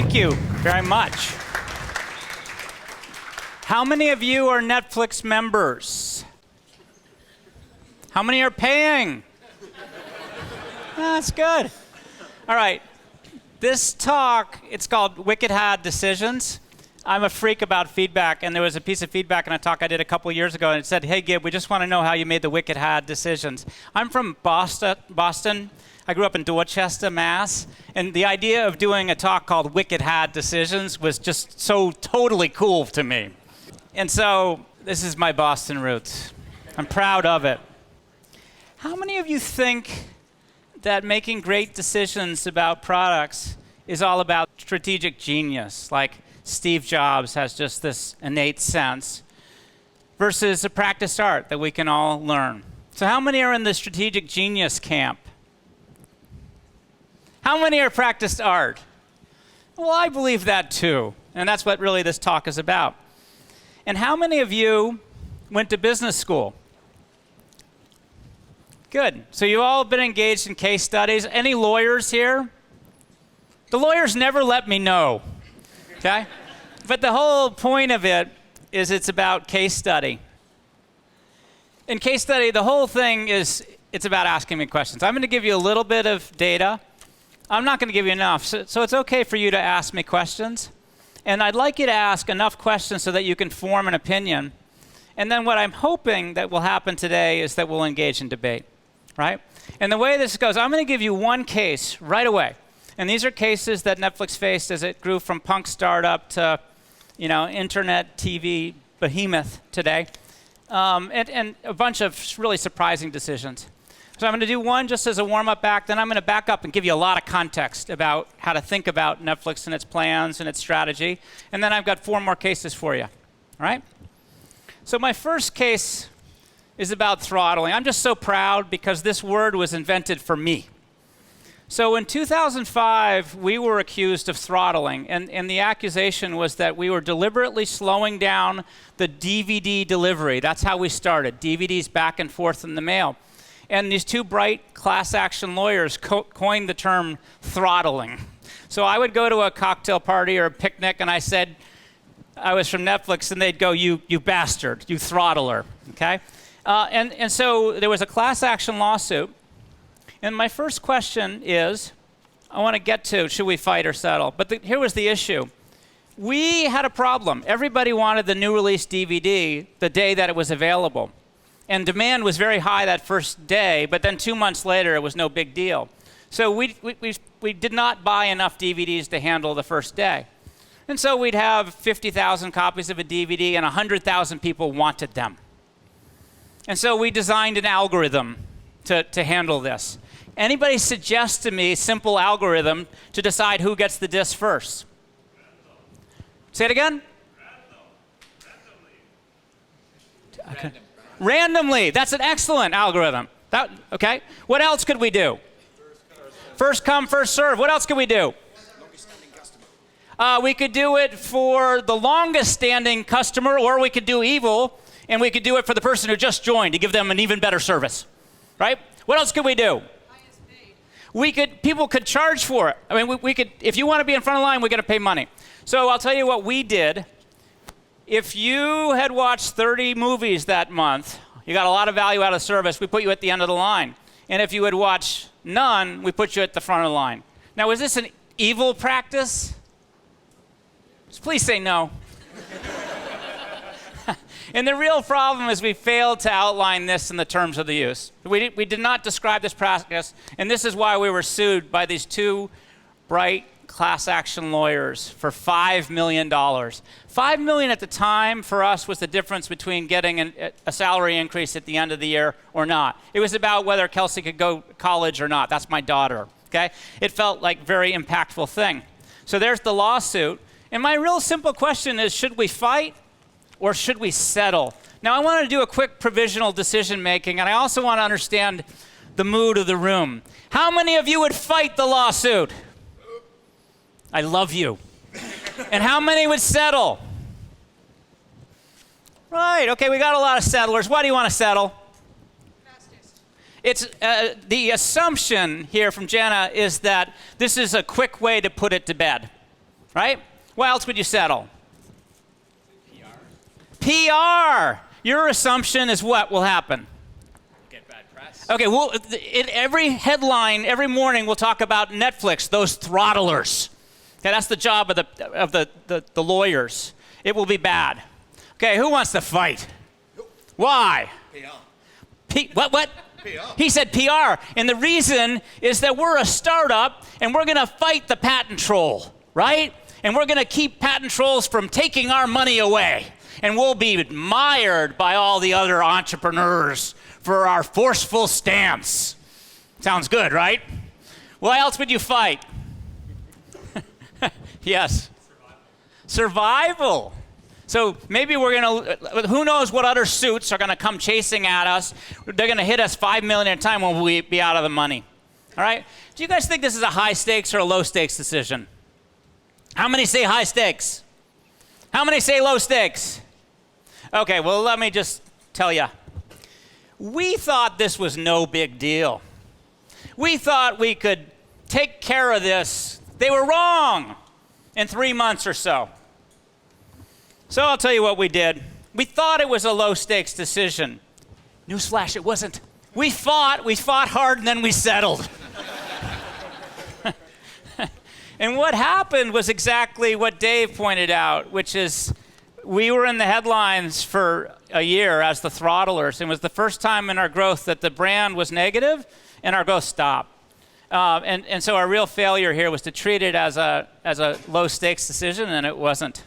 Thank you very much. How many of you are Netflix members? How many are paying? That's good. All right. This talk, it's called Wicked Had Decisions. I'm a freak about feedback, and there was a piece of feedback in a talk I did a couple years ago, and it said, hey, Gib, we just want to know how you made the Wicked Had decisions. I'm from Boston. I grew up in Dorchester, Mass., and the idea of doing a talk called Wicked Had Decisions was just so totally cool to me. And so this is my Boston roots. I'm proud of it. How many of you think that making great decisions about products is all about strategic genius, like Steve Jobs has just this innate sense, versus a practiced art that we can all learn? So how many are in the strategic genius camp? How many are practiced art? Well, I believe that too, and that's what really this talk is about. And how many of you went to business school? Good. So you've all been engaged in case studies. Any lawyers here? The lawyers never let me know, okay? But the whole point of it is it's about case study. In case study, the whole thing is it's about asking me questions. I'm going to give you a little bit of data. I'm not going to give you enough, so it's okay for you to ask me questions. And I'd like you to ask enough questions so that you can form an opinion. And then what I'm hoping that will happen today is that we'll engage in debate, right? And the way this goes, I'm going to give you one case right away. And these are cases that Netflix faced as it grew from punk startup to, internet TV behemoth today, and a bunch of really surprising decisions. So I'm going to do one just as a warm-up act, then I'm going to back up and give you a lot of context about how to think about Netflix and its plans and its strategy. And then I've got 4 more cases for you, all right? So my first case is about throttling. I'm just so proud because this word was invented for me. So in 2005, we were accused of throttling, and the accusation was that we were deliberately slowing down the DVD delivery. That's how we started, DVDs back and forth in the mail. And these 2 bright class action lawyers coined the term throttling. So I would go to a cocktail party or a picnic, and I said I was from Netflix, and they'd go, you bastard, you throttler, okay? And so there was a class action lawsuit. And my first question is, I want to get to, should we fight or settle? But here was the issue. We had a problem. Everybody wanted the new release DVD the day that it was available. And demand was very high that first day, but then 2 months later, it was no big deal. So we did not buy enough DVDs to handle the first day. And so we'd have 50,000 copies of a DVD, and 100,000 people wanted them. And so we designed an algorithm to handle this. Anybody suggest to me a simple algorithm to decide who gets the disc first? Say it again? Okay. Randomly. That's an excellent algorithm. Okay. What else could we do? First come, first serve. What else could we do? We could do it for the longest standing customer, or we could do evil, and we could do it for the person who just joined to give them an even better service. Right? What else could we do? People could charge for it. I mean, we could, if you want to be in front of the line, we got to pay money. So I'll tell you what we did. If you had watched 30 movies that month, you got a lot of value out of service, we put you at the end of the line. And if you had watched none, we put you at the front of the line. Now, is this an evil practice? Please say no. And the real problem is we failed to outline this in the terms of the use. We did not describe this practice, and this is why we were sued by these 2 bright class action lawyers for $5 million. $5 million at the time for us was the difference between getting a salary increase at the end of the year or not. It was about whether Kelsey could go to college or not. That's my daughter, okay? It felt like a very impactful thing. So there's the lawsuit. And my real simple question is, should we fight or should we settle? Now, I want to do a quick provisional decision making, and I also want to understand the mood of the room. How many of you would fight the lawsuit? I love you. And how many would settle? Right, okay, we got a lot of settlers. Why do you want to settle? Fastest. It's the assumption here from Jenna is that this is a quick way to put it to bed. right? Why else would you settle? PR. Your assumption is what will happen? Get bad press. Okay, well, in every headline, every morning, we'll talk about Netflix, those throttlers. Okay, that's the job of the lawyers. It will be bad. Okay, who wants to fight? Why? PR. What? PR. He said PR. And the reason is that we're a startup, and we're going to fight the patent troll, right? And we're going to keep patent trolls from taking our money away. And we'll be admired by all the other entrepreneurs for our forceful stance. Sounds good, right? Why else would you fight? Yes. Survival. So maybe we're going to, who knows what other suits are going to come chasing at us. They're going to hit us $5 million at a time when we'll be out of the money. All right? Do you guys think this is a high stakes or a low stakes decision? How many say high stakes? How many say low stakes? Okay, well, let me just tell you. We thought this was no big deal. We thought we could take care of this. They were wrong in 3 months or so. So I'll tell you what we did. We thought it was a low-stakes decision. Newsflash, it wasn't. We fought hard, and then we settled. And what happened was exactly what Dave pointed out, which is we were in the headlines for a year as the throttlers. It was the first time in our growth that the brand was negative and our growth stopped. And so our real failure here was to treat it as a low-stakes decision, and it wasn't.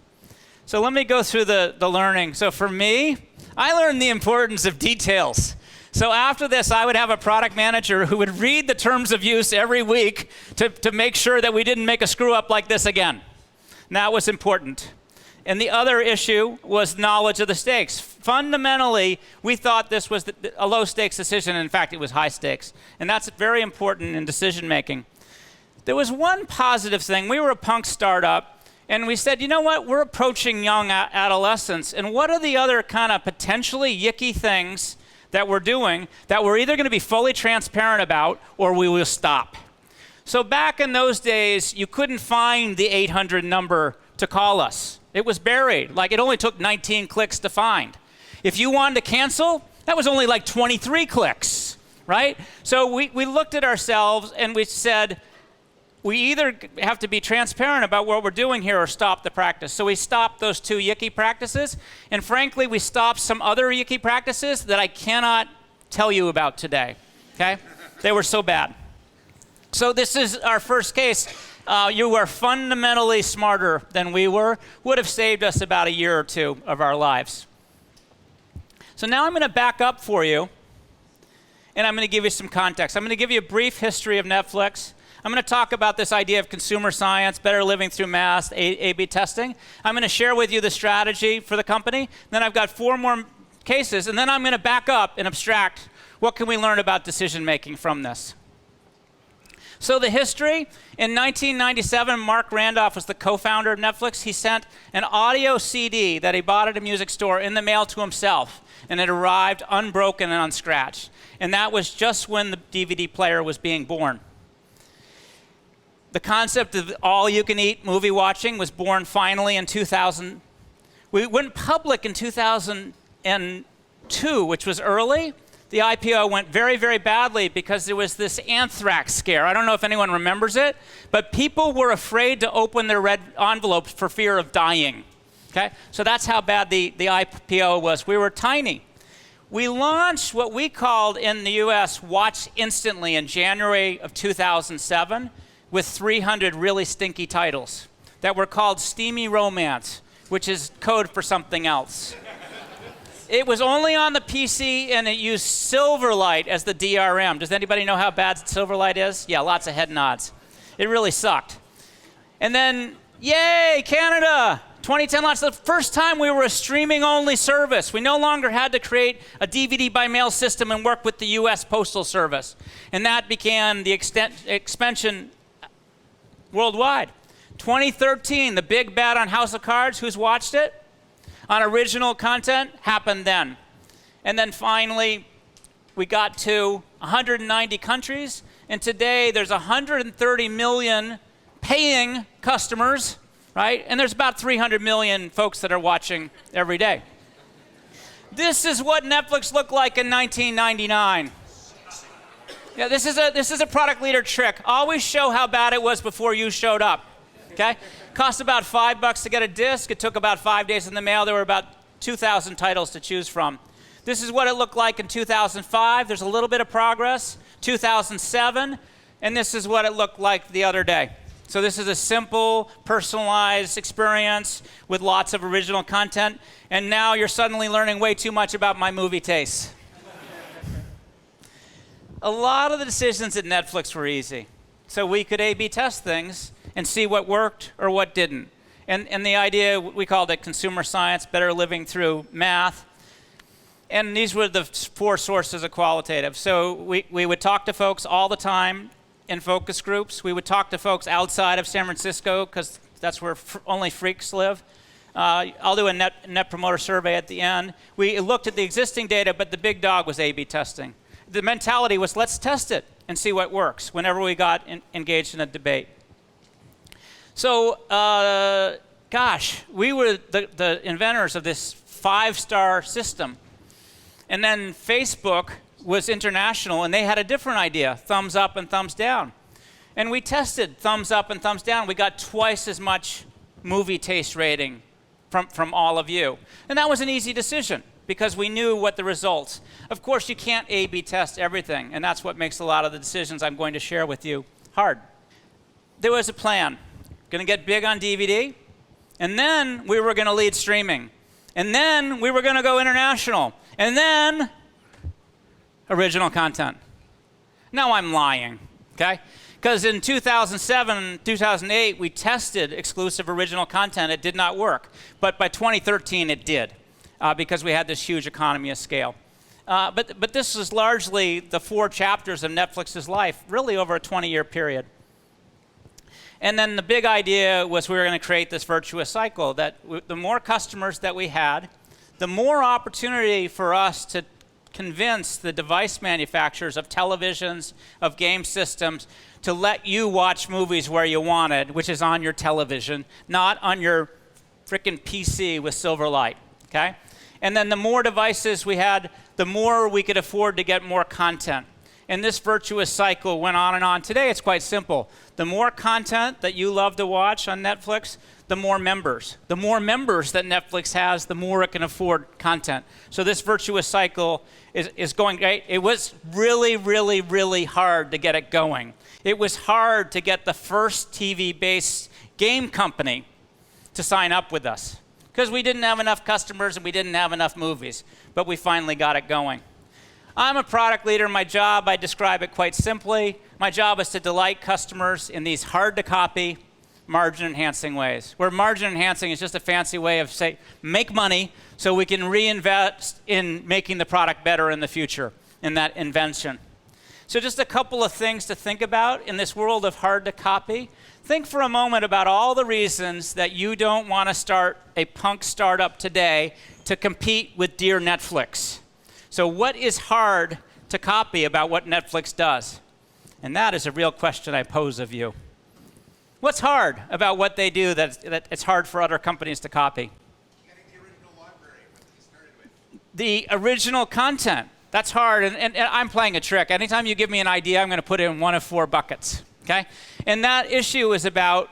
So let me go through the learning. So for me, I learned the importance of details. So after this, I would have a product manager who would read the terms of use every week to make sure that we didn't make a screw up like this again. And that was important. And the other issue was knowledge of the stakes. Fundamentally, we thought this was a low-stakes decision. In fact, it was high stakes. And that's very important in decision-making. There was one positive thing. We were a punk startup, and we said, you know what? We're approaching young adolescence. And what are the other kind of potentially yicky things that we're doing that we're either going to be fully transparent about or we will stop? So back in those days, you couldn't find the 800 number to call us. It was buried. Like, it only took 19 clicks to find. If you wanted to cancel, that was only like 23 clicks, right? So we looked at ourselves and we said, we either have to be transparent about what we're doing here or stop the practice. So we stopped those two yicky practices. And frankly, we stopped some other yicky practices that I cannot tell you about today, okay? They were so bad. So this is our first case. You were fundamentally smarter than we were. Would have saved us about a year or two of our lives. So now I'm going to back up for you, and I'm going to give you some context. I'm going to give you a brief history of Netflix. I'm going to talk about this idea of consumer science, better living through mass, A/B testing. I'm going to share with you the strategy for the company. Then I've got 4 more cases, and then I'm going to back up and abstract what can we learn about decision making from this. So the history, in 1997, Mark Randolph was the co-founder of Netflix. He sent an audio CD that he bought at a music store in the mail to himself, and it arrived unbroken and unscratched. And that was just when the DVD player was being born. The concept of all-you-can-eat movie watching was born finally in 2000. We went public in 2002, which was early. The IPO went very, very badly because there was this anthrax scare. I don't know if anyone remembers it, but people were afraid to open their red envelopes for fear of dying. Okay? So that's how bad the IPO was. We were tiny. We launched what we called in the US Watch Instantly in January of 2007 with 300 really stinky titles that were called Steamy Romance, which is code for something else. It was only on the PC, and it used Silverlight as the DRM. Does anybody know how bad Silverlight is? Yeah, lots of head nods. It really sucked. And then, yay, Canada! 2010 launch, the first time we were a streaming-only service. We no longer had to create a DVD by mail system and work with the US Postal Service. And that began the expansion worldwide. 2013, the big bet on House of Cards. Who's watched it? On original content, happened then. And then finally, we got to 190 countries, and today there's 130 million paying customers right? And there's about 300 million folks that are watching every day. This is what Netflix looked like in 1999. Yeah, this is a product leader trick. Always show how bad it was before you showed up, okay? Cost about $5 to get a disc. It took about 5 days in the mail. There were about 2,000 titles to choose from. This is what it looked like in 2005. There's a little bit of progress. 2007, and this is what it looked like the other day. So this is a simple, personalized experience with lots of original content, and now you're suddenly learning way too much about my movie tastes. A lot of the decisions at Netflix were easy. So we could A/B test things and see what worked or what didn't. And the idea, we called it consumer science, better living through math. And these were the 4 sources of qualitative. So we would talk to folks all the time in focus groups. We would talk to folks outside of San Francisco because that's where only freaks live. I'll do a net promoter survey at the end. We looked at the existing data, but the big dog was A/B testing. The mentality was, let's test it and see what works whenever we got engaged in a debate. So, gosh, we were the inventors of this 5-star system. And then Facebook was international, and they had a different idea, thumbs up and thumbs down. And we tested thumbs up and thumbs down. We got twice as much movie taste rating from all of you. And that was an easy decision, because we knew what the results. Of course, you can't A/B test everything, and that's what makes a lot of the decisions I'm going to share with you hard. There was a plan. Going to get big on DVD, and then we were going to lead streaming, and then we were going to go international, and then original content. Now I'm lying, okay? Because in 2007, 2008, we tested exclusive original content. It did not work. But by 2013, it did. Because we had this huge economy of scale. But this is largely the 4 chapters of Netflix's life, really over a 20-year period. And then the big idea was we were going to create this virtuous cycle, that the more customers that we had, the more opportunity for us to convince the device manufacturers of televisions, of game systems, to let you watch movies where you wanted, which is on your television, not on your frickin' PC with Silverlight, okay? And then the more devices we had, the more we could afford to get more content. And this virtuous cycle went on and on. Today, it's quite simple. The more content that you love to watch on Netflix, the more members. The more members that Netflix has, the more it can afford content. So this virtuous cycle is going great. It was really, really, really hard to get it going. It was hard to get the first TV-based game company to sign up with us, because we didn't have enough customers and we didn't have enough movies, but we finally got it going. I'm a product leader. My job, I describe it quite simply. My job is to delight customers in these hard-to-copy, margin-enhancing ways, where margin-enhancing is just a fancy way of say, make money so we can reinvest in making the product better in the future, in that invention. So just a couple of things to think about in this world of hard-to-copy. Think for a moment about all the reasons that you don't want to start a punk startup today to compete with dear Netflix. So what is hard to copy about what Netflix does? And that is a real question I pose of you. What's hard about what they do that it's hard for other companies to copy? Getting the original library, what they started with. The original content. That's hard, and I'm playing a trick. Anytime you give me an idea, I'm going to put it in one of 4 buckets. Okay? And that issue is about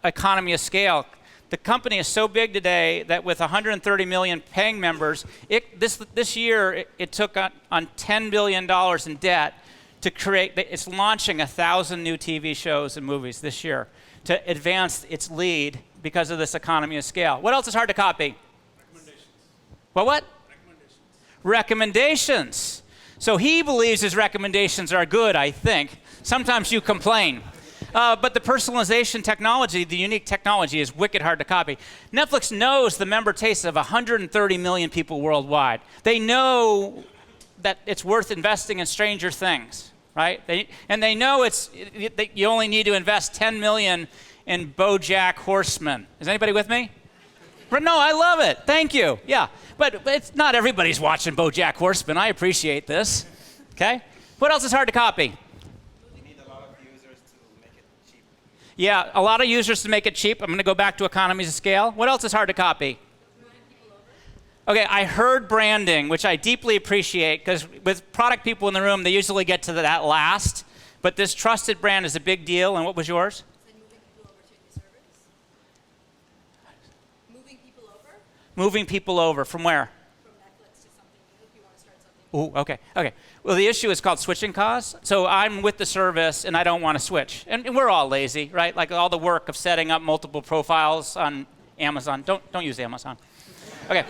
economy of scale. The company is so big today that with 130 million paying members, this year it took on $10 billion in debt to create. It's launching 1,000 new TV shows and movies this year to advance its lead because of this economy of scale. What else is hard to copy? Recommendations. What? Recommendations. Recommendations. So he believes his recommendations are good, I think. Sometimes you complain. But the personalization technology, the unique technology, is wicked hard to copy. Netflix knows the member tastes of 130 million people worldwide. They know that it's worth investing in Stranger Things, right? They know that you only need to invest 10 million in BoJack Horseman. Is anybody with me? No, I love it. Thank you. Yeah, but it's not everybody's watching BoJack Horseman. I appreciate this. Okay. What else is hard to copy? Yeah, a lot of users to make it cheap. I'm going to go back to economies of scale. What else is hard to copy? Okay, I heard branding, which I deeply appreciate, because with product people in the room, they usually get to that last. But this trusted brand is a big deal. And what was yours? Moving people over? Moving people over. From where? From Netflix to something new if you want to start something new. Ooh, okay, okay. Well, the issue is called switching costs. So I'm with the service, and I don't want to switch. And we're all lazy, right? Like all the work of setting up multiple profiles on Amazon. Don't use Amazon. Okay.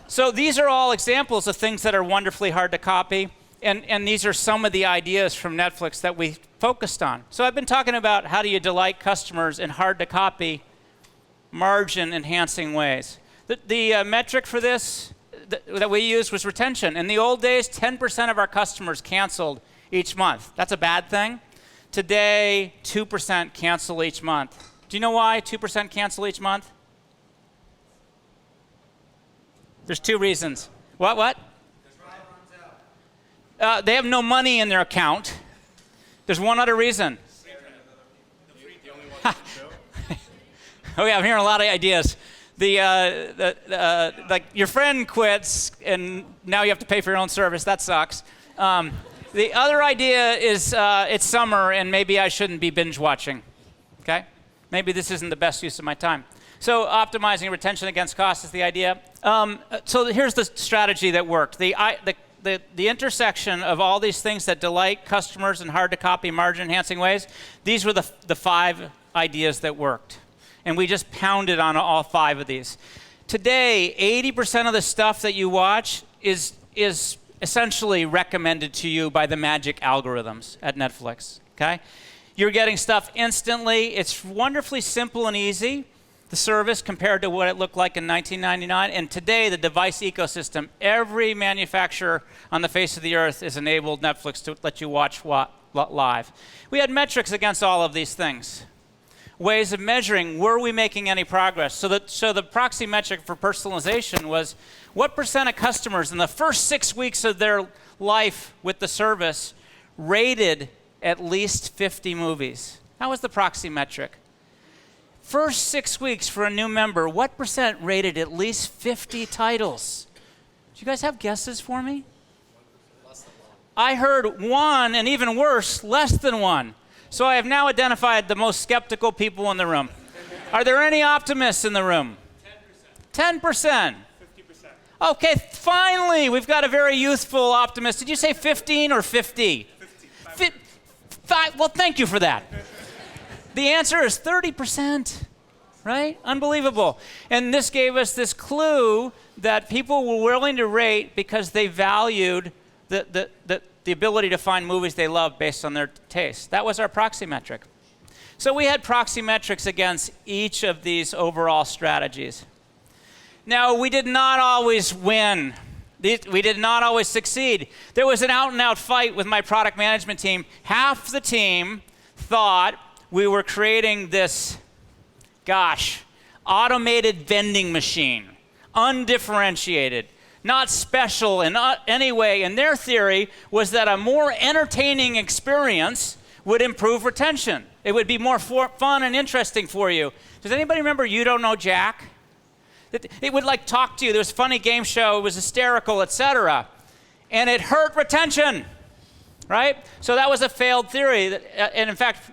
So these are all examples of things that are wonderfully hard to copy. And these are some of the ideas from Netflix that we focused on. So I've been talking about how do you delight customers in hard to copy, margin enhancing ways. The metric for this that we used was retention. In the old days, 10% of our customers canceled each month. That's a bad thing. Today, 2% cancel each month. Do you know why 2% cancel each month? There's two reasons. What? They have no money in their account. There's one other reason. Okay, I'm hearing a lot of ideas. Like your friend quits, and now you have to pay for your own service. That sucks. The other idea is it's summer, and maybe I shouldn't be binge watching. Okay, maybe this isn't the best use of my time. So optimizing retention against cost is the idea. So here's the strategy that worked. The intersection of all these things that delight customers in hard-to-copy, margin-enhancing ways, these were the 5 ideas that worked. And we just pounded on all 5 of these. Today, 80% of the stuff that you watch is essentially recommended to you by the magic algorithms at Netflix. Okay? You're getting stuff instantly. It's wonderfully simple and easy, the service, compared to what it looked like in 1999. And today, the device ecosystem, every manufacturer on the face of the earth has enabled Netflix to let you watch live. We had metrics against all of these things. Ways of measuring, were we making any progress? So the proxy metric for personalization was what percent of customers in the first 6 weeks of their life with the service rated at least 50 movies? That was the proxy metric. First 6 weeks for a new member, what percent rated at least 50 titles? Do you guys have guesses for me? I heard 1, and even worse, less than 1. So I have now identified the most skeptical people in the room. Are there any optimists in the room? 10%. 10%. 50%. Okay, finally, we've got a very youthful optimist. Did you say 15 or 50? 50. Well, thank you for that. The answer is 30%, right? Unbelievable. And this gave us this clue that people were willing to rate because they valued the ability to find movies they love based on their taste. That was our proxy metric. So we had proxy metrics against each of these overall strategies. Now, we did not always win. We did not always succeed. There was an out-and-out fight with my product management team. Half the team thought we were creating this, automated vending machine, undifferentiated, not special in any way. And their theory was that a more entertaining experience would improve retention. It would be more fun and interesting for you. Does anybody remember You Don't Know Jack? It would like talk to you. There was a funny game show. It was hysterical, etc. And it hurt retention, right? So that was a failed theory. And in fact,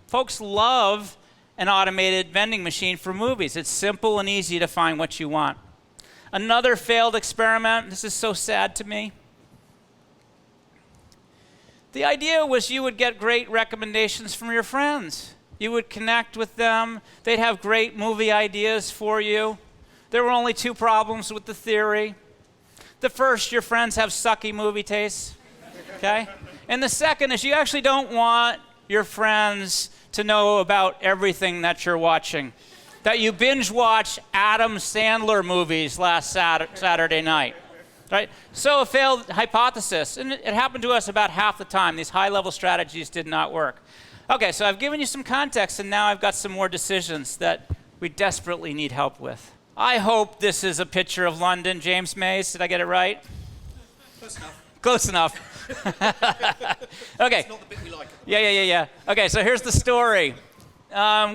folks love an automated vending machine for movies. It's simple and easy to find what you want. Another failed experiment. This is so sad to me. The idea was you would get great recommendations from your friends. You would connect with them. They'd have great movie ideas for you. There were only 2 problems with the theory. The first, your friends have sucky movie tastes, okay? And the second is you actually don't want your friends to know about everything that you're watching. That you binge watch Adam Sandler movies last Saturday night, right? So a failed hypothesis, and it happened to us about half the time. These high-level strategies did not work. Okay, so I've given you some context, and now I've got some more decisions that we desperately need help with. I hope this is a picture of London. James Mays, did I get it right? Close enough. Close enough. Okay. It's not the bit we like. Yeah. Okay, so here's the story.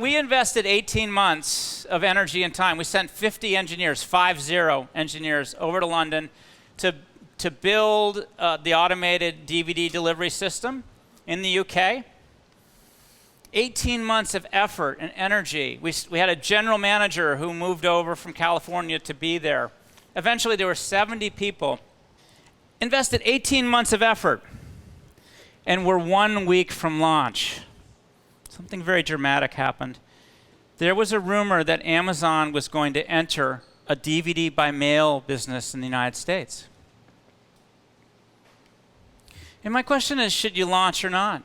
We invested 18 months of energy and time. We sent 50 engineers, 50 engineers, over to London to build the automated DVD delivery system in the UK. 18 months of effort and energy. We had a general manager who moved over from California to be there. Eventually, there were 70 people. Invested 18 months of effort, and we're 1 week from launch. Something very dramatic happened. There was a rumor that Amazon was going to enter a DVD by mail business in the United States. And my question is, should you launch or not?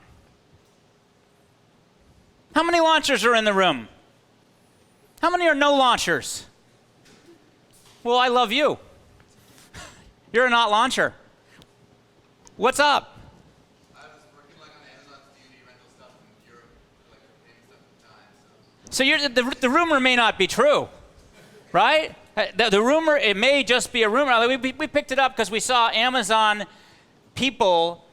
How many launchers are in the room? How many are no launchers? Well, I love you. You're a not launcher. What's up? I was working on Amazon's DVD rental stuff in Europe, paying stuff in time. So the rumor may not be true, right? The rumor, it may just be a rumor. We picked it up because we saw Amazon people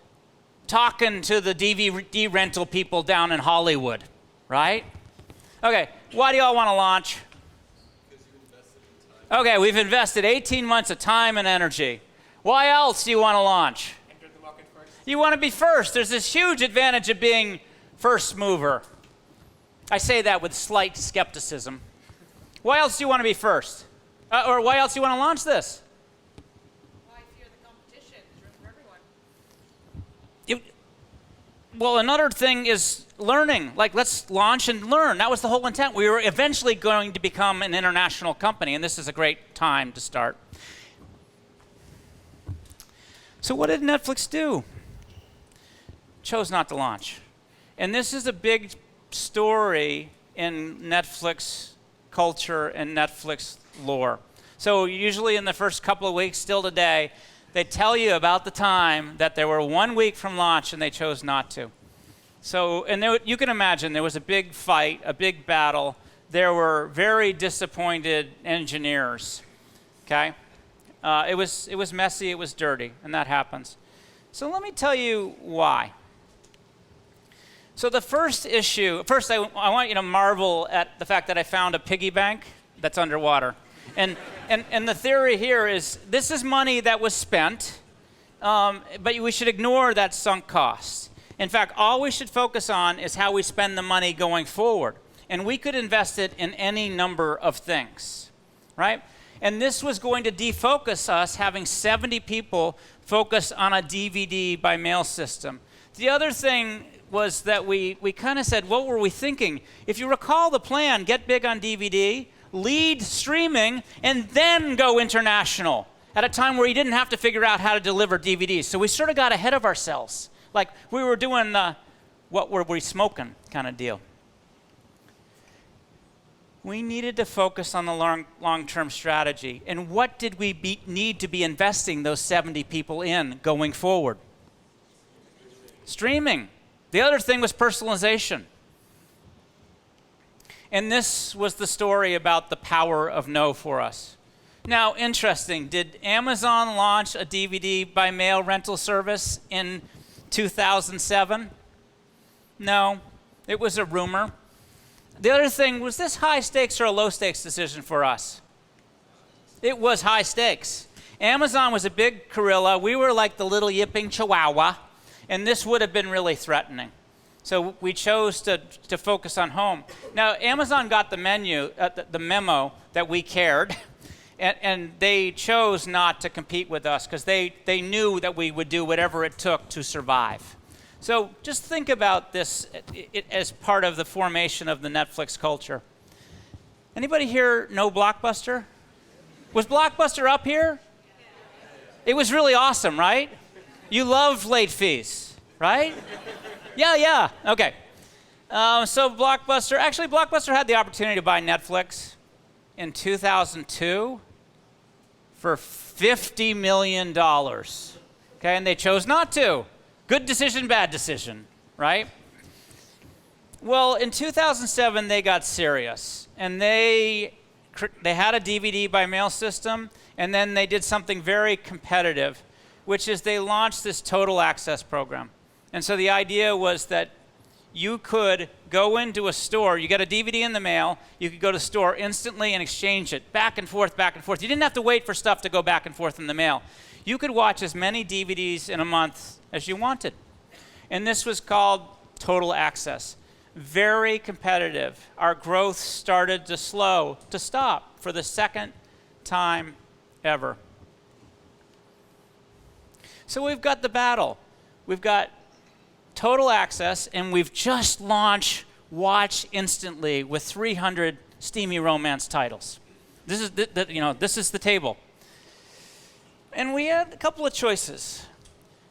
talking to the DVD rental people down in Hollywood, right? Okay, why do y'all want to launch? Because you invested in time. Okay, we've invested 18 months of time and energy. Why else do you want to launch? Enter the market first. You want to be first. There's this huge advantage of being first mover. I say that with slight skepticism. Why else do you want to be first? Or why else do you want to launch this? Why fear the competition? It's room for everyone. Well, another thing is learning. Like, let's launch and learn. That was the whole intent. We were eventually going to become an international company, and this is a great time to start. So what did Netflix do? Chose not to launch. And this is a big story in Netflix culture and Netflix lore. So usually in the first couple of weeks, still today, they tell you about the time that they were 1 week from launch and they chose not to. So, and you can imagine there was a big fight, a big battle. There were very disappointed engineers, okay? It was messy, it was dirty, and that happens. So let me tell you why. So the first issue, first I want you to marvel at the fact that I found a piggy bank that's underwater. And the theory here is this is money that was spent, but we should ignore that sunk cost. In fact, all we should focus on is how we spend the money going forward. And we could invest it in any number of things, right? And this was going to defocus us having 70 people focus on a DVD by mail system. The other thing was that we kind of said, what were we thinking? If you recall the plan, get big on DVD, lead streaming, and then go international at a time where you didn't have to figure out how to deliver DVDs. So we sort of got ahead of ourselves. Like we were doing the what were we smoking kind of deal. We needed to focus on the long-term strategy. And what did we need to be investing those 70 people in going forward? Streaming. The other thing was personalization. And this was the story about the power of no for us. Now, interesting, did Amazon launch a DVD by mail rental service in 2007? No, it was a rumor. The other thing, was this high stakes or a low stakes decision for us? It was high stakes. Amazon was a big gorilla. We were like the little yipping chihuahua, and this would have been really threatening. So we chose to focus on home. Now, Amazon got the memo that we cared, and they chose not to compete with us because they knew that we would do whatever it took to survive. So just think about this as part of the formation of the Netflix culture. Anybody here know Blockbuster? Was Blockbuster up here? It was really awesome, right? You love late fees, right? Yeah, okay. So Blockbuster had the opportunity to buy Netflix in 2002 for $50 million, okay, and they chose not to. Good decision, bad decision, right? Well, in 2007, they got serious, and they had a DVD by mail system, and then they did something very competitive, which is they launched this total access program. And so the idea was that you could go into a store, you got a DVD in the mail, you could go to the store instantly and exchange it, back and forth, back and forth. You didn't have to wait for stuff to go back and forth in the mail. You could watch as many DVDs in a month as you wanted. And this was called total access. Very competitive. Our growth started to stop for the second time ever. So we've got the battle. We've got total access, and we've just launched Watch Instantly with 300 steamy romance titles. This is this is the table. And we had a couple of choices.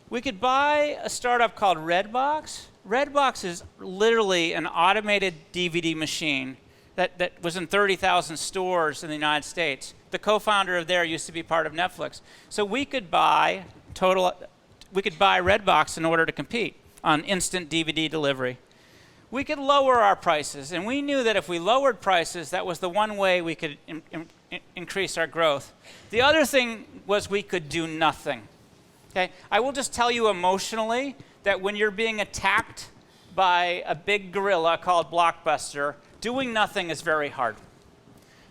We could buy a startup called Redbox. Redbox is literally an automated DVD machine that was in 30,000 stores in the United States. The co-founder of there used to be part of Netflix. So we could buy Redbox in order to compete on instant DVD delivery. We could lower our prices, and we knew that if we lowered prices, that was the one way we could increase our growth. The other thing was we could do nothing. Okay? I will just tell you emotionally that when you're being attacked by a big gorilla called Blockbuster, doing nothing is very hard.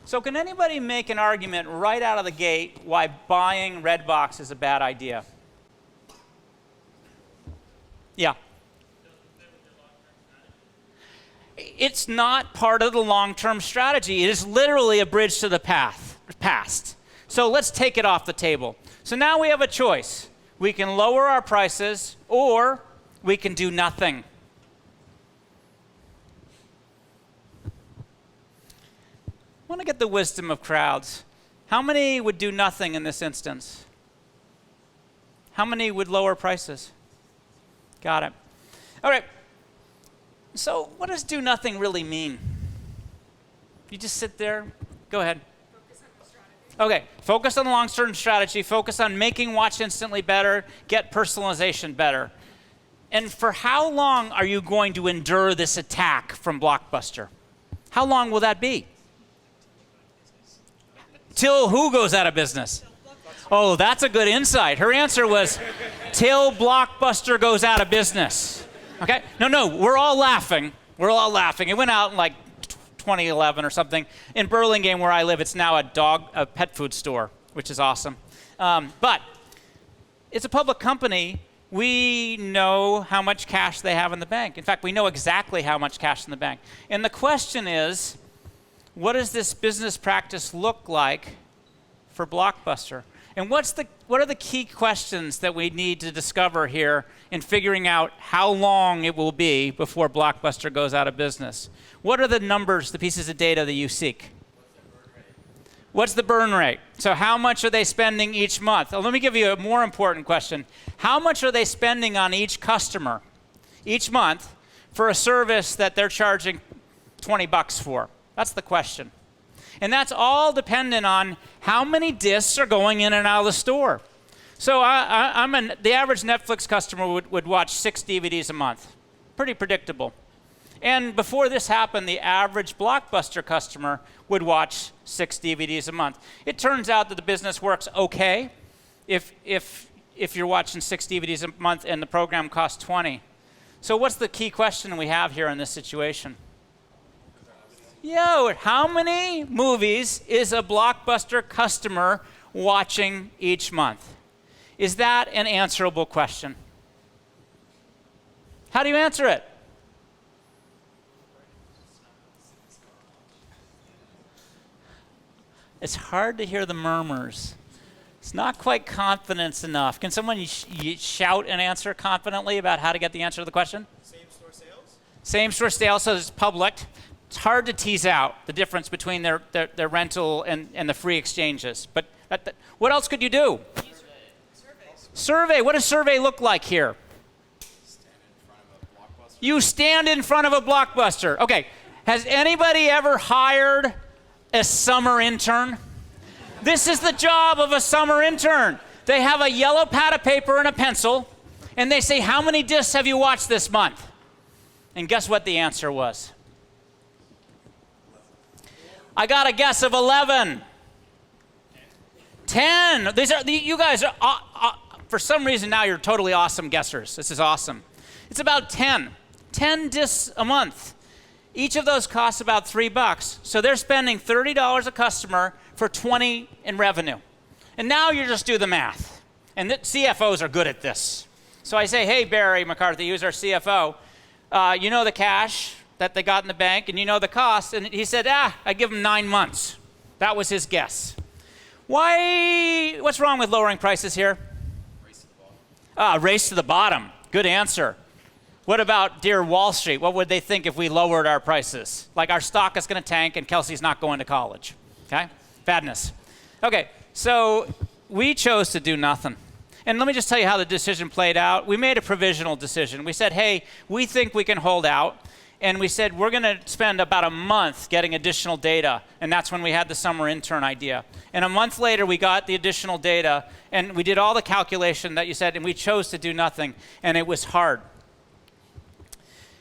So can anybody make an argument right out of the gate why buying Redbox is a bad idea? Yeah. It's not part of the long-term strategy. It is literally a bridge to the past. So let's take it off the table. So now we have a choice. We can lower our prices, or we can do nothing. I want to get the wisdom of crowds. How many would do nothing in this instance? How many would lower prices? Got it. All right. So what does do nothing really mean? You just sit there? Go ahead. Focus on the strategy. Okay, focus on the long-term strategy, focus on making Watch Instantly better, get personalization better. And for how long are you going to endure this attack from Blockbuster? How long will that be? Till who goes out of business? Oh, that's a good insight. Her answer was, till Blockbuster goes out of business. Okay? No, we're all laughing. We're all laughing. It went out in like 2011 or something. In Burlingame, where I live, it's now a pet food store, which is awesome. But it's a public company. We know how much cash they have in the bank. In fact, we know exactly how much cash in the bank. And the question is, what does this business practice look like for Blockbuster? And what are the key questions that we need to discover here in figuring out how long it will be before Blockbuster goes out of business? What are the numbers, the pieces of data that you seek? What's the burn rate? So how much are they spending each month? Let me give you a more important question. How much are they spending on each customer each month for a service that they're charging $20 for? That's the question. And that's all dependent on how many discs are going in and out of the store. So the average Netflix customer would watch 6 DVDs a month. Pretty predictable. And before this happened, the average Blockbuster customer would watch 6 DVDs a month. It turns out that the business works okay if you're watching 6 DVDs a month and the program costs 20. So what's the key question we have here in this situation? How many movies is a Blockbuster customer watching each month? Is that an answerable question? How do you answer it? It's hard to hear the murmurs. It's not quite confidence enough. Can someone shout an answer confidently about how to get the answer to the question? Same-store sales? Same-store sales, so it's public. It's hard to tease out the difference between their rental and the free exchanges. But what else could you do? Survey. What does survey look like here? You stand in front of a Blockbuster. Okay. Has anybody ever hired a summer intern? This is the job of a summer intern. They have a yellow pad of paper and a pencil, and they say, how many discs have you watched this month? And guess what the answer was? I got a guess of 11. 10. You guys are, for some reason now you're totally awesome guessers. This is awesome. It's about 10. 10 discs a month. Each of those costs about $3. So they're spending $30 a customer for 20 in revenue. And now you just do the math. And the CFOs are good at this. So I say, hey, Barry McCarthy, who's our CFO, you know the cash that they got in the bank, and you know the cost. And he said, I give them 9 months. That was his guess. What's wrong with lowering prices here? Race to the bottom. Race to the bottom. Good answer. What about dear Wall Street? What would they think if we lowered our prices? Like our stock is going to tank and Kelsey's not going to college. Okay? Badness. Okay, so we chose to do nothing. And let me just tell you how the decision played out. We made a provisional decision. We said, hey, we think we can hold out. And we said, we're going to spend about a month getting additional data. And that's when we had the summer intern idea. And a month later, we got the additional data. And we did all the calculation that you said. And we chose to do nothing. And it was hard.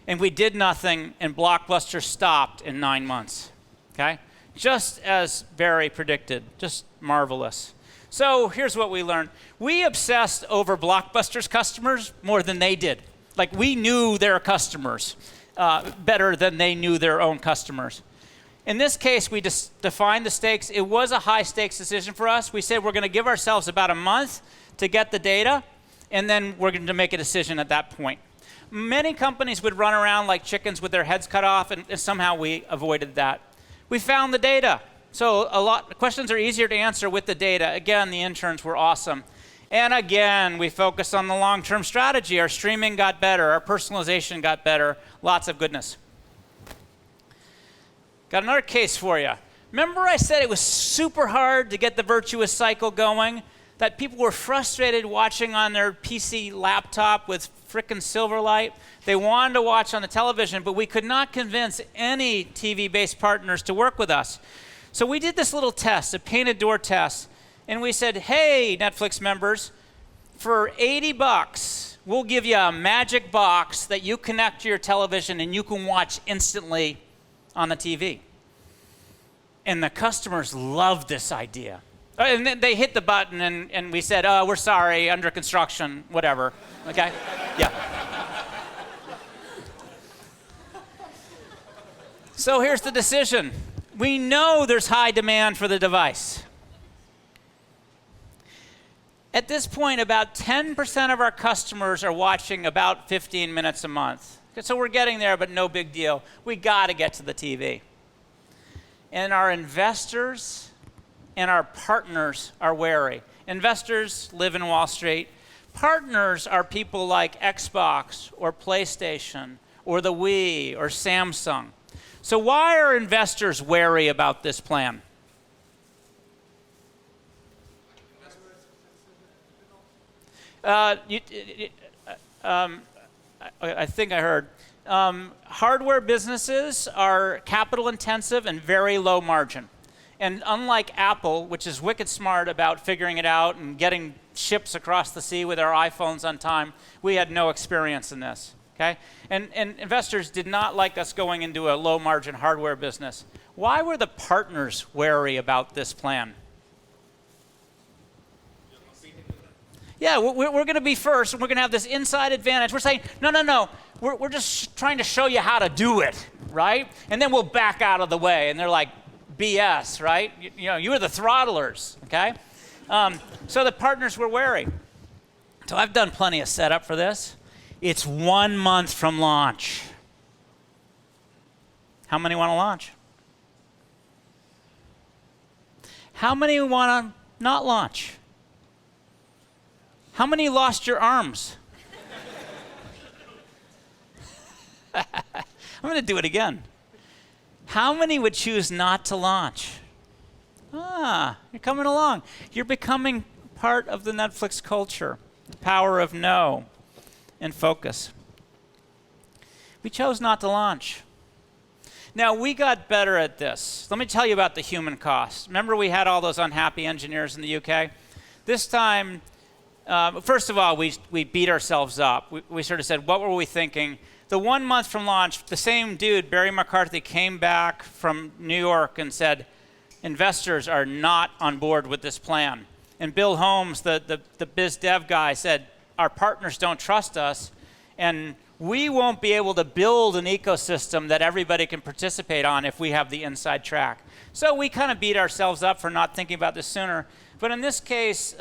And we did nothing. And Blockbuster stopped in 9 months. Okay? Just as Barry predicted. Just marvelous. So here's what we learned. We obsessed over Blockbuster's customers more than they did. Like we knew their customers better than they knew their own customers. In this case, we defined the stakes. It was a high stakes decision for us. We said we're going to give ourselves about a month to get the data, and then we're going to make a decision at that point. Many companies would run around like chickens with their heads cut off, and somehow we avoided that. We found the data. So questions are easier to answer with the data. Again, the interns were awesome. And again, we focused on the long-term strategy. Our streaming got better. Our personalization got better. Lots of goodness. Got another case for you. Remember I said it was super hard to get the virtuous cycle going? That people were frustrated watching on their PC laptop with frickin' Silverlight? They wanted to watch on the television, but we could not convince any TV-based partners to work with us. So we did this little test, a painted door test, and we said, hey, Netflix members, for $80, we'll give you a magic box that you connect to your television and you can watch instantly on the TV. And the customers loved this idea. And then they hit the button and we said, oh, we're sorry, under construction, whatever. Okay? Yeah. So here's the decision. We know there's high demand for the device. At this point, about 10% of our customers are watching about 15 minutes a month. So we're getting there, but no big deal. We got to get to the TV. And our investors and our partners are wary. Investors live in Wall Street. Partners are people like Xbox or PlayStation or the Wii or Samsung. So why are investors wary about this plan? I think I heard. Hardware businesses are capital intensive and very low margin. And unlike Apple, which is wicked smart about figuring it out and getting ships across the sea with our iPhones on time, we had no experience in this. Okay? And investors did not like us going into a low margin hardware business. Why were the partners wary about this plan? Yeah, we're going to be first, and we're going to have this inside advantage. We're saying, no. We're just trying to show you how to do it, right? And then we'll back out of the way. And they're like, BS, right? You were the throttlers, okay? So the partners were wary. So I've done plenty of setup for this. It's 1 month from launch. How many want to launch? How many want to not launch? How many lost your arms? I'm going to do it again. How many would choose not to launch? You're coming along. You're becoming part of the Netflix culture. The power of no and focus. We chose not to launch. Now, we got better at this. Let me tell you about the human cost. Remember we had all those unhappy engineers in the UK? This time, first of all, we beat ourselves up. We sort of said, what were we thinking? The 1 month from launch, the same dude, Barry McCarthy, came back from New York and said, investors are not on board with this plan. And Bill Holmes, the biz dev guy, said, our partners don't trust us, and we won't be able to build an ecosystem that everybody can participate on if we have the inside track. So we kind of beat ourselves up for not thinking about this sooner. But in this case,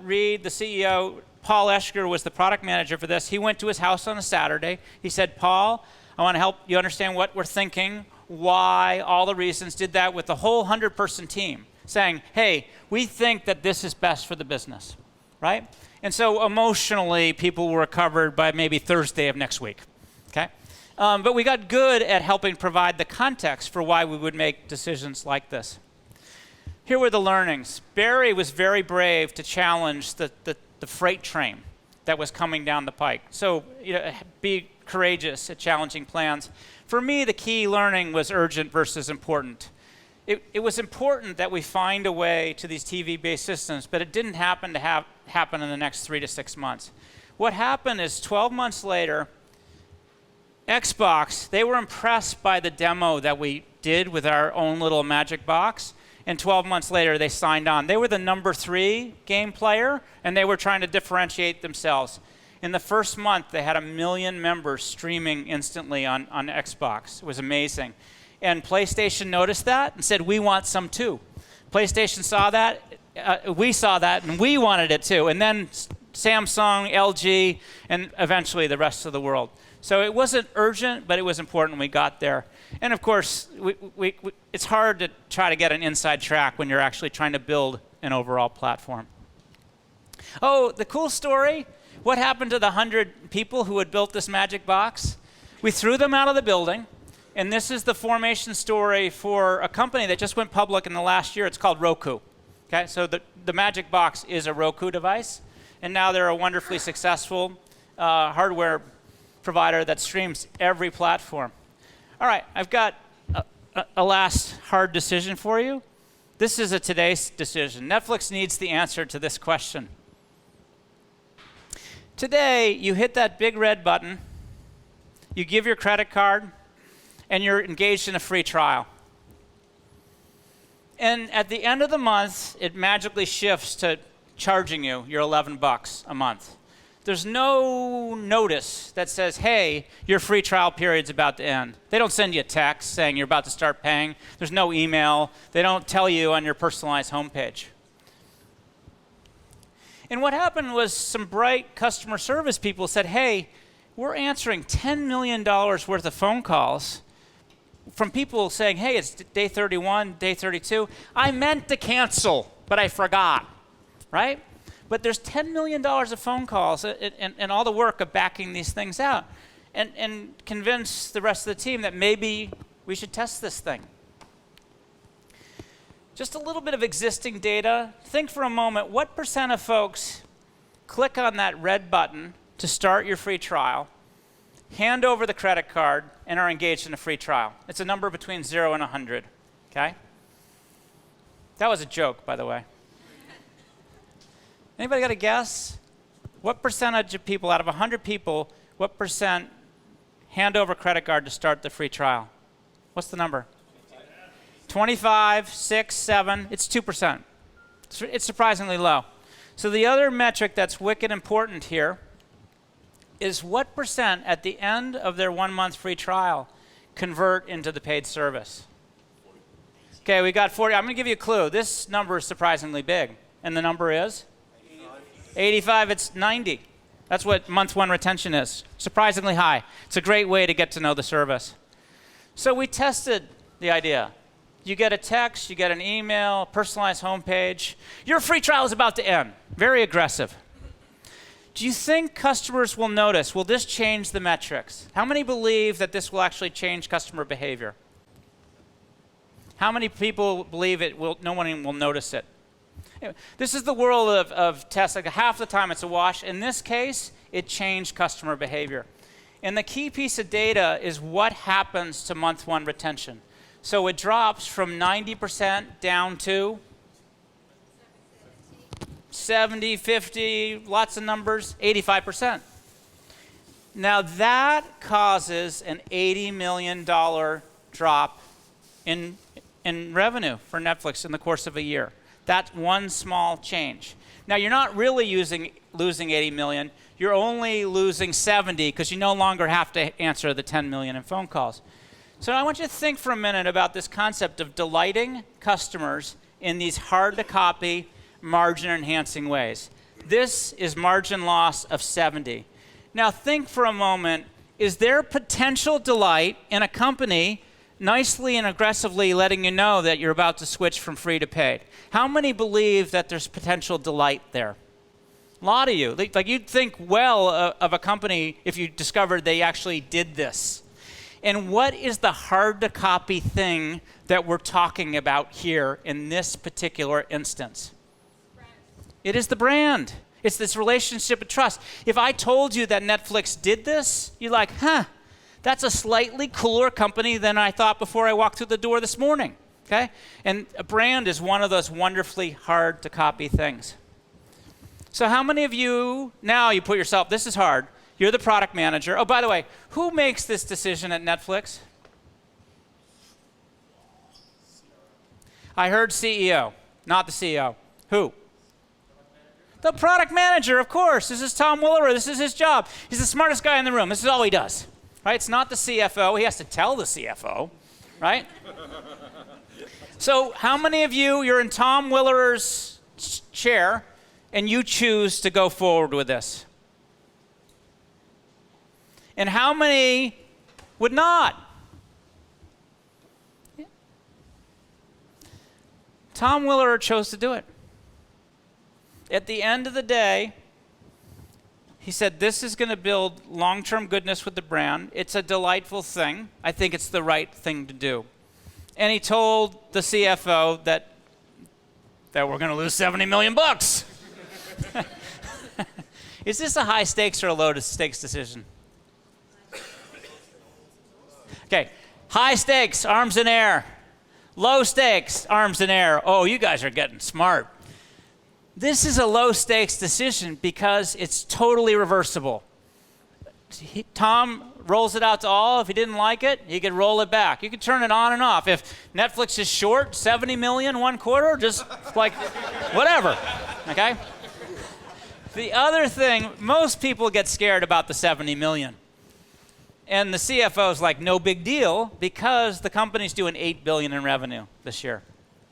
Reed, the CEO, Paul Eschger was the product manager for this. He went to his house on a Saturday. He said, Paul, I want to help you understand what we're thinking, why, all the reasons. Did that with the whole 100-person team, saying, hey, we think that this is best for the business, right? And so emotionally, people were recovered by maybe Thursday of next week, okay? But we got good at helping provide the context for why we would make decisions like this. Here were the learnings. Barry was very brave to challenge the freight train that was coming down the pike. So be courageous at challenging plans. For me, the key learning was urgent versus important. It was important that we find a way to these TV-based systems, but it didn't happen to happen in the next 3 to 6 months. What happened is 12 months later, Xbox, they were impressed by the demo that we did with our own little magic box, and 12 months later, they signed on. They were the number 3 game player, and they were trying to differentiate themselves. In the first month, they had 1 million members streaming instantly on Xbox. It was amazing. And PlayStation noticed that and said, we want some too. PlayStation saw that, we saw that, and we wanted it too. And then Samsung, LG, and eventually the rest of the world. So it wasn't urgent, but it was important we got there. And of course, it's hard to try to get an inside track when you're actually trying to build an overall platform. Oh, the cool story, what happened to the 100 people who had built this magic box? We threw them out of the building, and this is the formation story for a company that just went public in the last year. It's called Roku. Okay, so the magic box is a Roku device, and now they're a wonderfully successful hardware provider that streams every platform. All right, I've got a last hard decision for you. This is a today's decision. Netflix needs the answer to this question. Today, you hit that big red button, you give your credit card, and you're engaged in a free trial. And at the end of the month, it magically shifts to charging you your $11 a month. There's no notice that says, hey, your free trial period's about to end. They don't send you a text saying you're about to start paying. There's no email. They don't tell you on your personalized homepage. And what happened was some bright customer service people said, hey, we're answering $10 million worth of phone calls from people saying, hey, it's day 31, day 32. I meant to cancel, but I forgot, right? But there's $10 million of phone calls and all the work of backing these things out and convince the rest of the team that maybe we should test this thing. Just a little bit of existing data. Think for a moment, what % of folks click on that red button to start your free trial, hand over the credit card, and are engaged in a free trial? It's a number between 0 and 100, okay? That was a joke, by the way. Anybody got a guess? What percentage of people, out of 100 people, what % hand over credit card to start the free trial? What's the number? 25, 6, 7, it's 2%. It's surprisingly low. So the other metric that's wicked important here is what % at the end of their 1 month free trial convert into the paid service. Okay, we got 40. I'm going to give you a clue. This number is surprisingly big. And the number is? 85, it's 90. That's what month 1 retention is. Surprisingly high. It's a great way to get to know the service. So we tested the idea. You get a text, you get an email, personalized homepage. Your free trial is about to end. Very aggressive. Do you think customers will notice? Will this change the metrics? How many believe that this will actually change customer behavior? How many people believe no one will notice it? This is the world of tests. Like half the time it's a wash. In this case, it changed customer behavior. And the key piece of data is what happens to month 1 retention. So it drops from 90% down to 70, 50, lots of numbers, 85%. Now that causes an $80 million drop in revenue for Netflix in the course of a year. That's one small change. Now, you're not really losing 80 million. you're only losing 70 because you no longer have to answer the 10 million in phone calls. So I want you to think for a minute about this concept of delighting customers in these hard-to-copy, margin-enhancing ways. This is margin loss of 70. Now think for a moment, is there potential delight in a company nicely and aggressively letting you know that you're about to switch from free to paid? How many believe that there's potential delight there? A lot of you. Like you'd think well of a company if you discovered they actually did this. And what is the hard-to-copy thing that we're talking about here in this particular instance? It is the brand. It's this relationship of trust. If I told you that Netflix did this, you're like, huh, that's a slightly cooler company than I thought before I walked through the door this morning, okay? And a brand is one of those wonderfully hard-to-copy things. So how many of you, now you put yourself, this is hard, you're the product manager. Oh, by the way, who makes this decision at Netflix? I heard CEO, not the CEO. Who? The product manager, of course. This is Tom Willerer. This is his job. He's the smartest guy in the room. This is all he does. Right? It's not the CFO. He has to tell the CFO, right? So how many of you, you're in Tom Willerer's chair, and you choose to go forward with this? And how many would not? Tom Willerer chose to do it. At the end of the day, he said, this is going to build long-term goodness with the brand. It's a delightful thing. I think it's the right thing to do. And he told the CFO that we're going to lose 70 million bucks. Is this a high stakes or a low stakes decision? Okay, high stakes, arms in air. Low stakes, arms in air. Oh, you guys are getting smart. This is a low-stakes decision because it's totally reversible. Tom rolls it out to all. If he didn't like it, he could roll it back. You could turn it on and off. If Netflix is short, 70 million, one quarter, just like whatever, okay? The other thing, most people get scared about the 70 million. And the CFO's like, no big deal, because the company's doing $8 billion in revenue this year,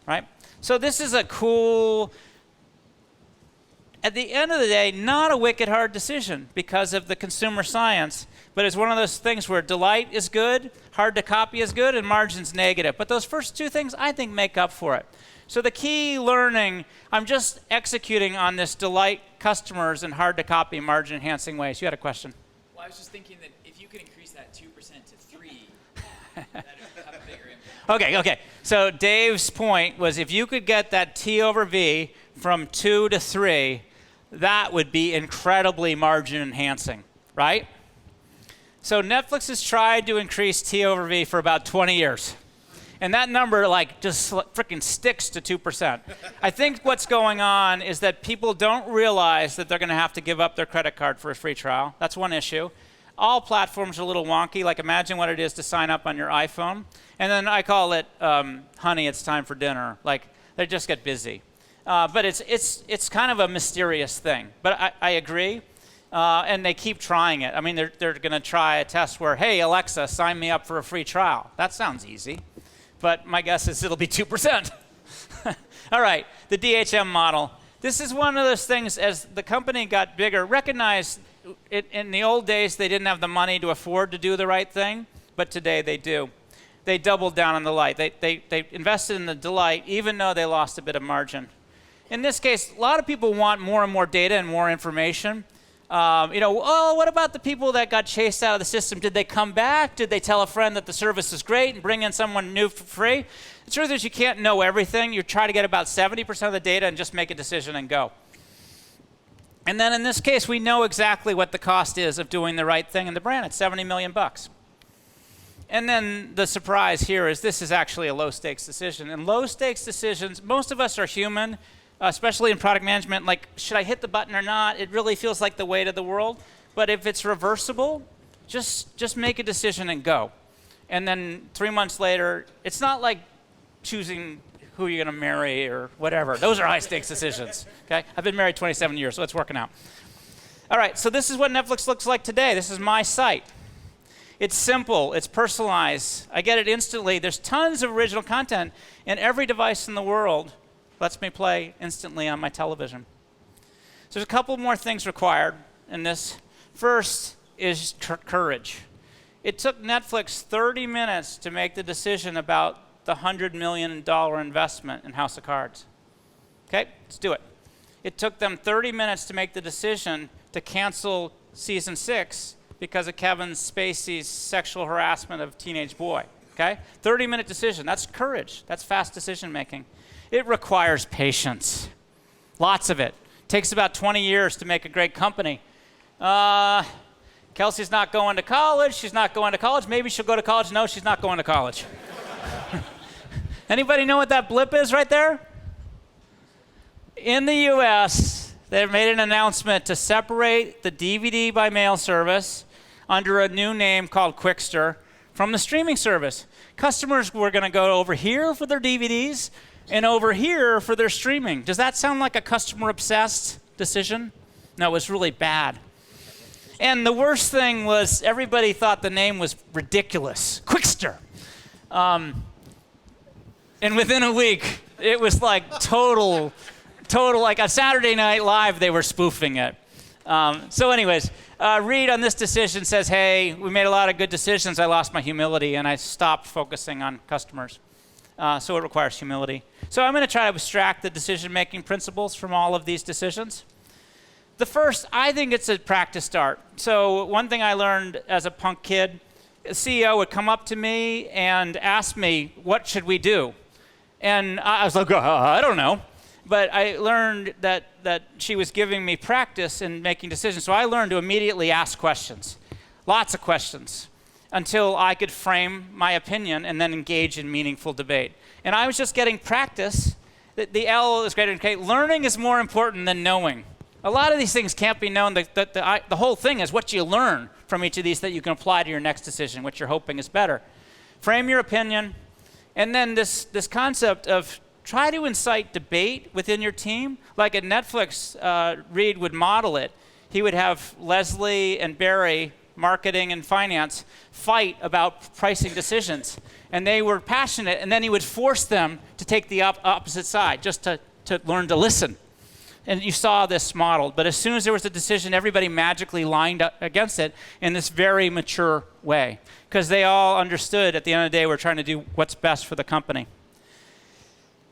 right? So this is a cool, at the end of the day, not a wicked hard decision because of the consumer science, but it's one of those things where delight is good, hard to copy is good, and margin's negative. But those first two things, I think, make up for it. So the key learning, I'm just executing on this delight customers in hard to copy, margin enhancing ways. You had a question? Well, I was just thinking that if you could increase that 2% to 3%, that would have a bigger impact. Okay. So Dave's point was if you could get that T over V from 2 to 3, that would be incredibly margin enhancing, right? So Netflix has tried to increase T over V for about 20 years. And that number just freaking sticks to 2%. I think what's going on is that people don't realize that they're going to have to give up their credit card for a free trial. That's one issue. All platforms are a little wonky. Like imagine what it is to sign up on your iPhone. And then I call it, honey, it's time for dinner. Like they just get busy. But it's kind of a mysterious thing. But I agree. And they keep trying it. I mean, they're going to try a test where, hey, Alexa, sign me up for a free trial. That sounds easy. But my guess is it'll be 2%. All right, the DHM model. This is one of those things, as the company got bigger, recognize in the old days they didn't have the money to afford to do the right thing, but today they do. They doubled down on the light. They invested in the delight, even though they lost a bit of margin. In this case, a lot of people want more and more data and more information. What about the people that got chased out of the system? Did they come back? Did they tell a friend that the service is great and bring in someone new for free? The truth is you can't know everything. You try to get about 70% of the data and just make a decision and go. And then in this case, we know exactly what the cost is of doing the right thing in the brand. It's 70 million bucks. And then the surprise here is this is actually a low-stakes decision. And low-stakes decisions, most of us are human, especially in product management, like, should I hit the button or not? It really feels like the weight of the world. But if it's reversible, just make a decision and go. And then 3 months later, it's not like choosing who you're going to marry or whatever. Those are high-stakes decisions, okay? I've been married 27 years, so it's working out. All right, so this is what Netflix looks like today. This is my site. It's simple, it's personalized. I get it instantly. There's tons of original content, and every device in the world lets me play instantly on my television. So there's a couple more things required in this. First is courage. It took Netflix 30 minutes to make the decision about the $100 million investment in House of Cards. Okay, let's do it. It took them 30 minutes to make the decision to cancel season 6 because of Kevin Spacey's sexual harassment of a teenage boy. Okay, 30-minute decision. That's courage. That's fast decision making. It requires patience. Lots of it. Takes about 20 years to make a great company. Kelsey's not going to college. She's not going to college. Maybe she'll go to college. No, she's not going to college. Anybody know what that blip is right there? In the US, they made an announcement to separate the DVD by mail service under a new name called Quickster from the streaming service. Customers were going to go over here for their DVDs and over here for their streaming. Does that sound like a customer-obsessed decision? No, it was really bad. And the worst thing was everybody thought the name was ridiculous. Quickster. And within a week, it was like total, like on Saturday Night Live, they were spoofing it. So anyways, Reed on this decision says, hey, we made a lot of good decisions. I lost my humility, and I stopped focusing on customers. So it requires humility. So I'm going to try to abstract the decision-making principles from all of these decisions. The first, I think it's a practice start. So one thing I learned as a punk kid, a CEO would come up to me and ask me, what should we do? And I was like, I don't know. But I learned that she was giving me practice in making decisions. So I learned to immediately ask questions, lots of questions, until I could frame my opinion and then engage in meaningful debate. And I was just getting practice. The L is greater than K. Learning is more important than knowing. A lot of these things can't be known. The whole thing is what you learn from each of these that you can apply to your next decision, which you're hoping is better. Frame your opinion. And then this concept of try to incite debate within your team. Like at Netflix, Reed would model it. He would have Leslie and Barry, marketing and finance, fight about pricing decisions. And they were passionate, and then he would force them to take the opposite side, just to learn to listen. And you saw this modeled. But as soon as there was a decision, everybody magically lined up against it in this very mature way. Because they all understood at the end of the day we're trying to do what's best for the company.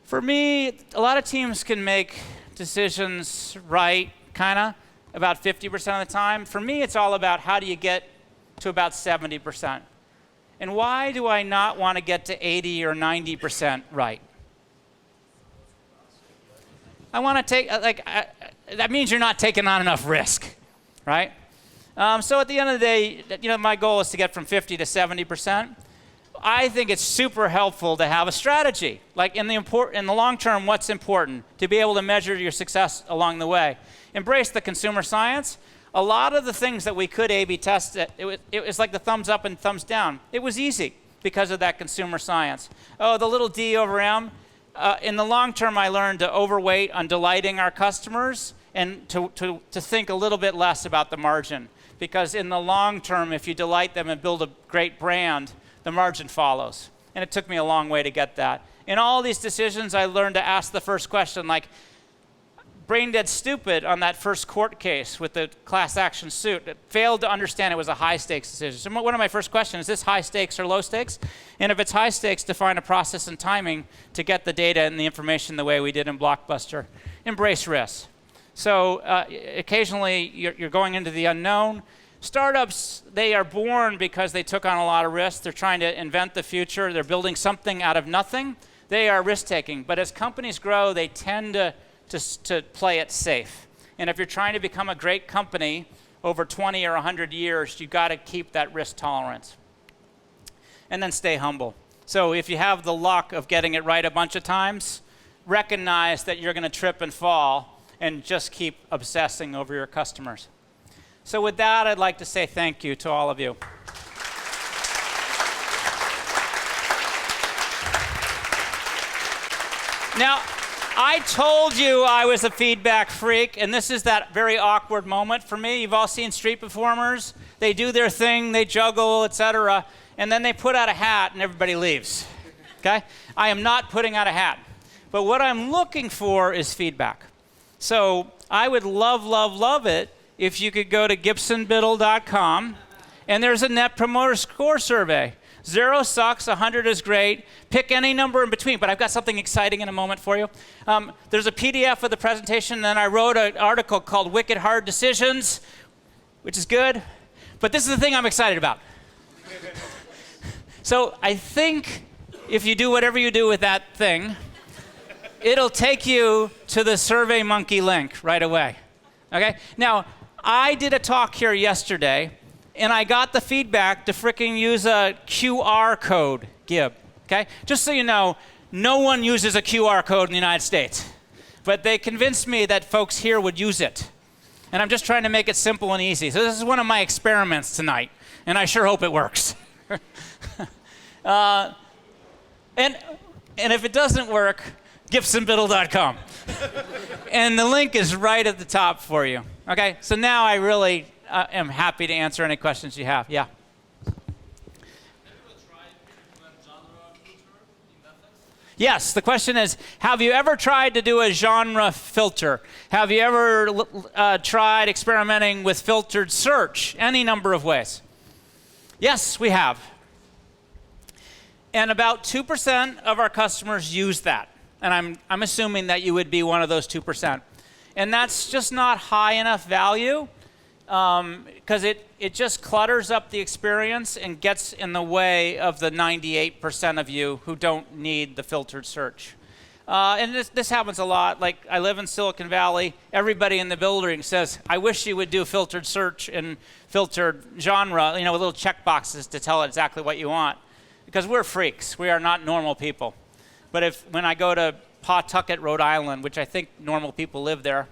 For me, a lot of teams can make decisions right, kind of, about 50% of the time. For me, it's all about how do you get to about 70%. And why do I not want to get to 80 or 90% right? I want to take, that means you're not taking on enough risk, right? So at the end of the day, my goal is to get from 50 to 70%. I think it's super helpful to have a strategy. Like in the long term, what's important? To be able to measure your success along the way. Embrace the consumer science. A lot of the things that we could A/B test, it was like the thumbs up and thumbs down. It was easy because of that consumer science. Oh, the little D over M. In the long term, I learned to overweight on delighting our customers and to think a little bit less about the margin. Because in the long term, if you delight them and build a great brand, the margin follows. And it took me a long way to get that. In all these decisions, I learned to ask the first question, like, brain dead stupid on that first court case with the class action suit. It failed to understand it was a high stakes decision. So one of my first questions, is this high stakes or low stakes? And if it's high stakes, define a process and timing to get the data and the information the way we did in Blockbuster. Embrace risk. So occasionally you're going into the unknown. Startups, they are born because they took on a lot of risks. They're trying to invent the future. They're building something out of nothing. They are risk-taking. But as companies grow, they tend to play it safe. And if you're trying to become a great company over 20 or 100 years, you've got to keep that risk tolerance. And then stay humble. So if you have the luck of getting it right a bunch of times, recognize that you're going to trip and fall and just keep obsessing over your customers. So with that, I'd like to say thank you to all of you. Now, I told you I was a feedback freak, and this is that very awkward moment for me. You've all seen street performers. They do their thing, they juggle, etc., and then they put out a hat and everybody leaves. Okay? I am not putting out a hat. But what I'm looking for is feedback. So I would love, love, love it if you could go to gibsonbiddle.com, and there's a Net Promoter Score survey. 0 sucks, 100 is great. Pick any number in between, but I've got something exciting in a moment for you. There's a PDF of the presentation, and then I wrote an article called Wicked Hard Decisions, which is good, but this is the thing I'm excited about. So I think if you do whatever you do with that thing, it'll take you to the SurveyMonkey link right away. Okay? Now, I did a talk here yesterday, and I got the feedback to frickin' use a QR code, Gib. Okay? Just so you know, no one uses a QR code in the United States. But they convinced me that folks here would use it. And I'm just trying to make it simple and easy. So this is one of my experiments tonight, and I sure hope it works. And if it doesn't work, GibsonBiddle.com. And the link is right at the top for you. Okay, so now I really am happy to answer any questions you have. Yeah? Yes, the question is, have you ever tried to do a genre filter? Have you ever tried experimenting with filtered search? Any number of ways. Yes, we have. And about 2% of our customers use that. And I'm assuming that you would be one of those 2%. And that's just not high enough value because it just clutters up the experience and gets in the way of the 98% of you who don't need the filtered search. And this happens a lot. Like, I live in Silicon Valley. Everybody in the building says, I wish you would do filtered search and filtered genre, with little check boxes to tell it exactly what you want. Because we're freaks. We are not normal people. But when I go to Pawtucket, Rhode Island, which I think normal people live there,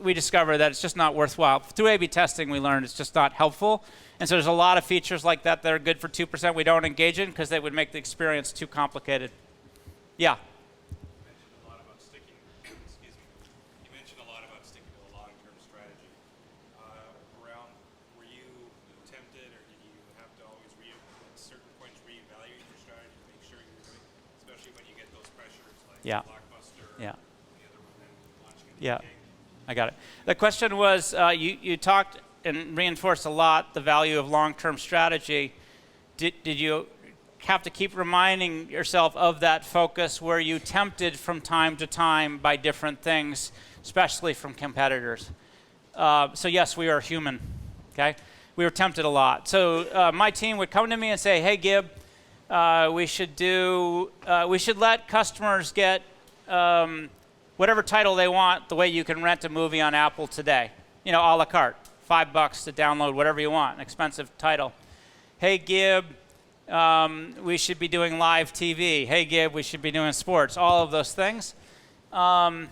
we discover that it's just not worthwhile. Through A/B testing, we learned it's just not helpful. And so there's a lot of features like that that are good for 2% we don't engage in because they would make the experience too complicated. Yeah? You mentioned a lot about sticking to a long-term strategy. Were you tempted, or did you have to always, at certain points, reevaluate your strategy to make sure you're doing, especially when you get those pressures like Blockbuster or the other one and launching a new game? I got it. The question was, you talked and reinforced a lot the value of long-term strategy. Did you have to keep reminding yourself of that focus? Were you tempted from time to time by different things, especially from competitors? So yes, we are human, okay? We were tempted a lot. So my team would come to me and say, hey, Gib, we should let customers get whatever title they want the way you can rent a movie on Apple today. A la carte, $5 to download whatever you want, an expensive title. Hey, Gib, we should be doing live TV. Hey, Gib, we should be doing sports, all of those things. The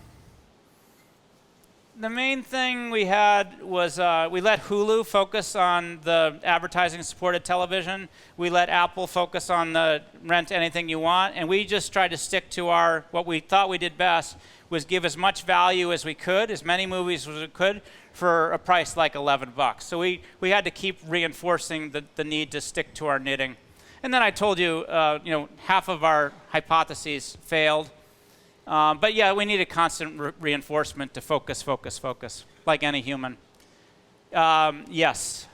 main thing we had was we let Hulu focus on the advertising-supported television. We let Apple focus on the rent anything you want, and we just tried to stick to what we thought we did best was give as much value as we could, as many movies as we could, for a price like $11. So we had to keep reinforcing the need to stick to our knitting. And then I told you, half of our hypotheses failed. But yeah, we needed constant reinforcement to focus, like any human. Yes?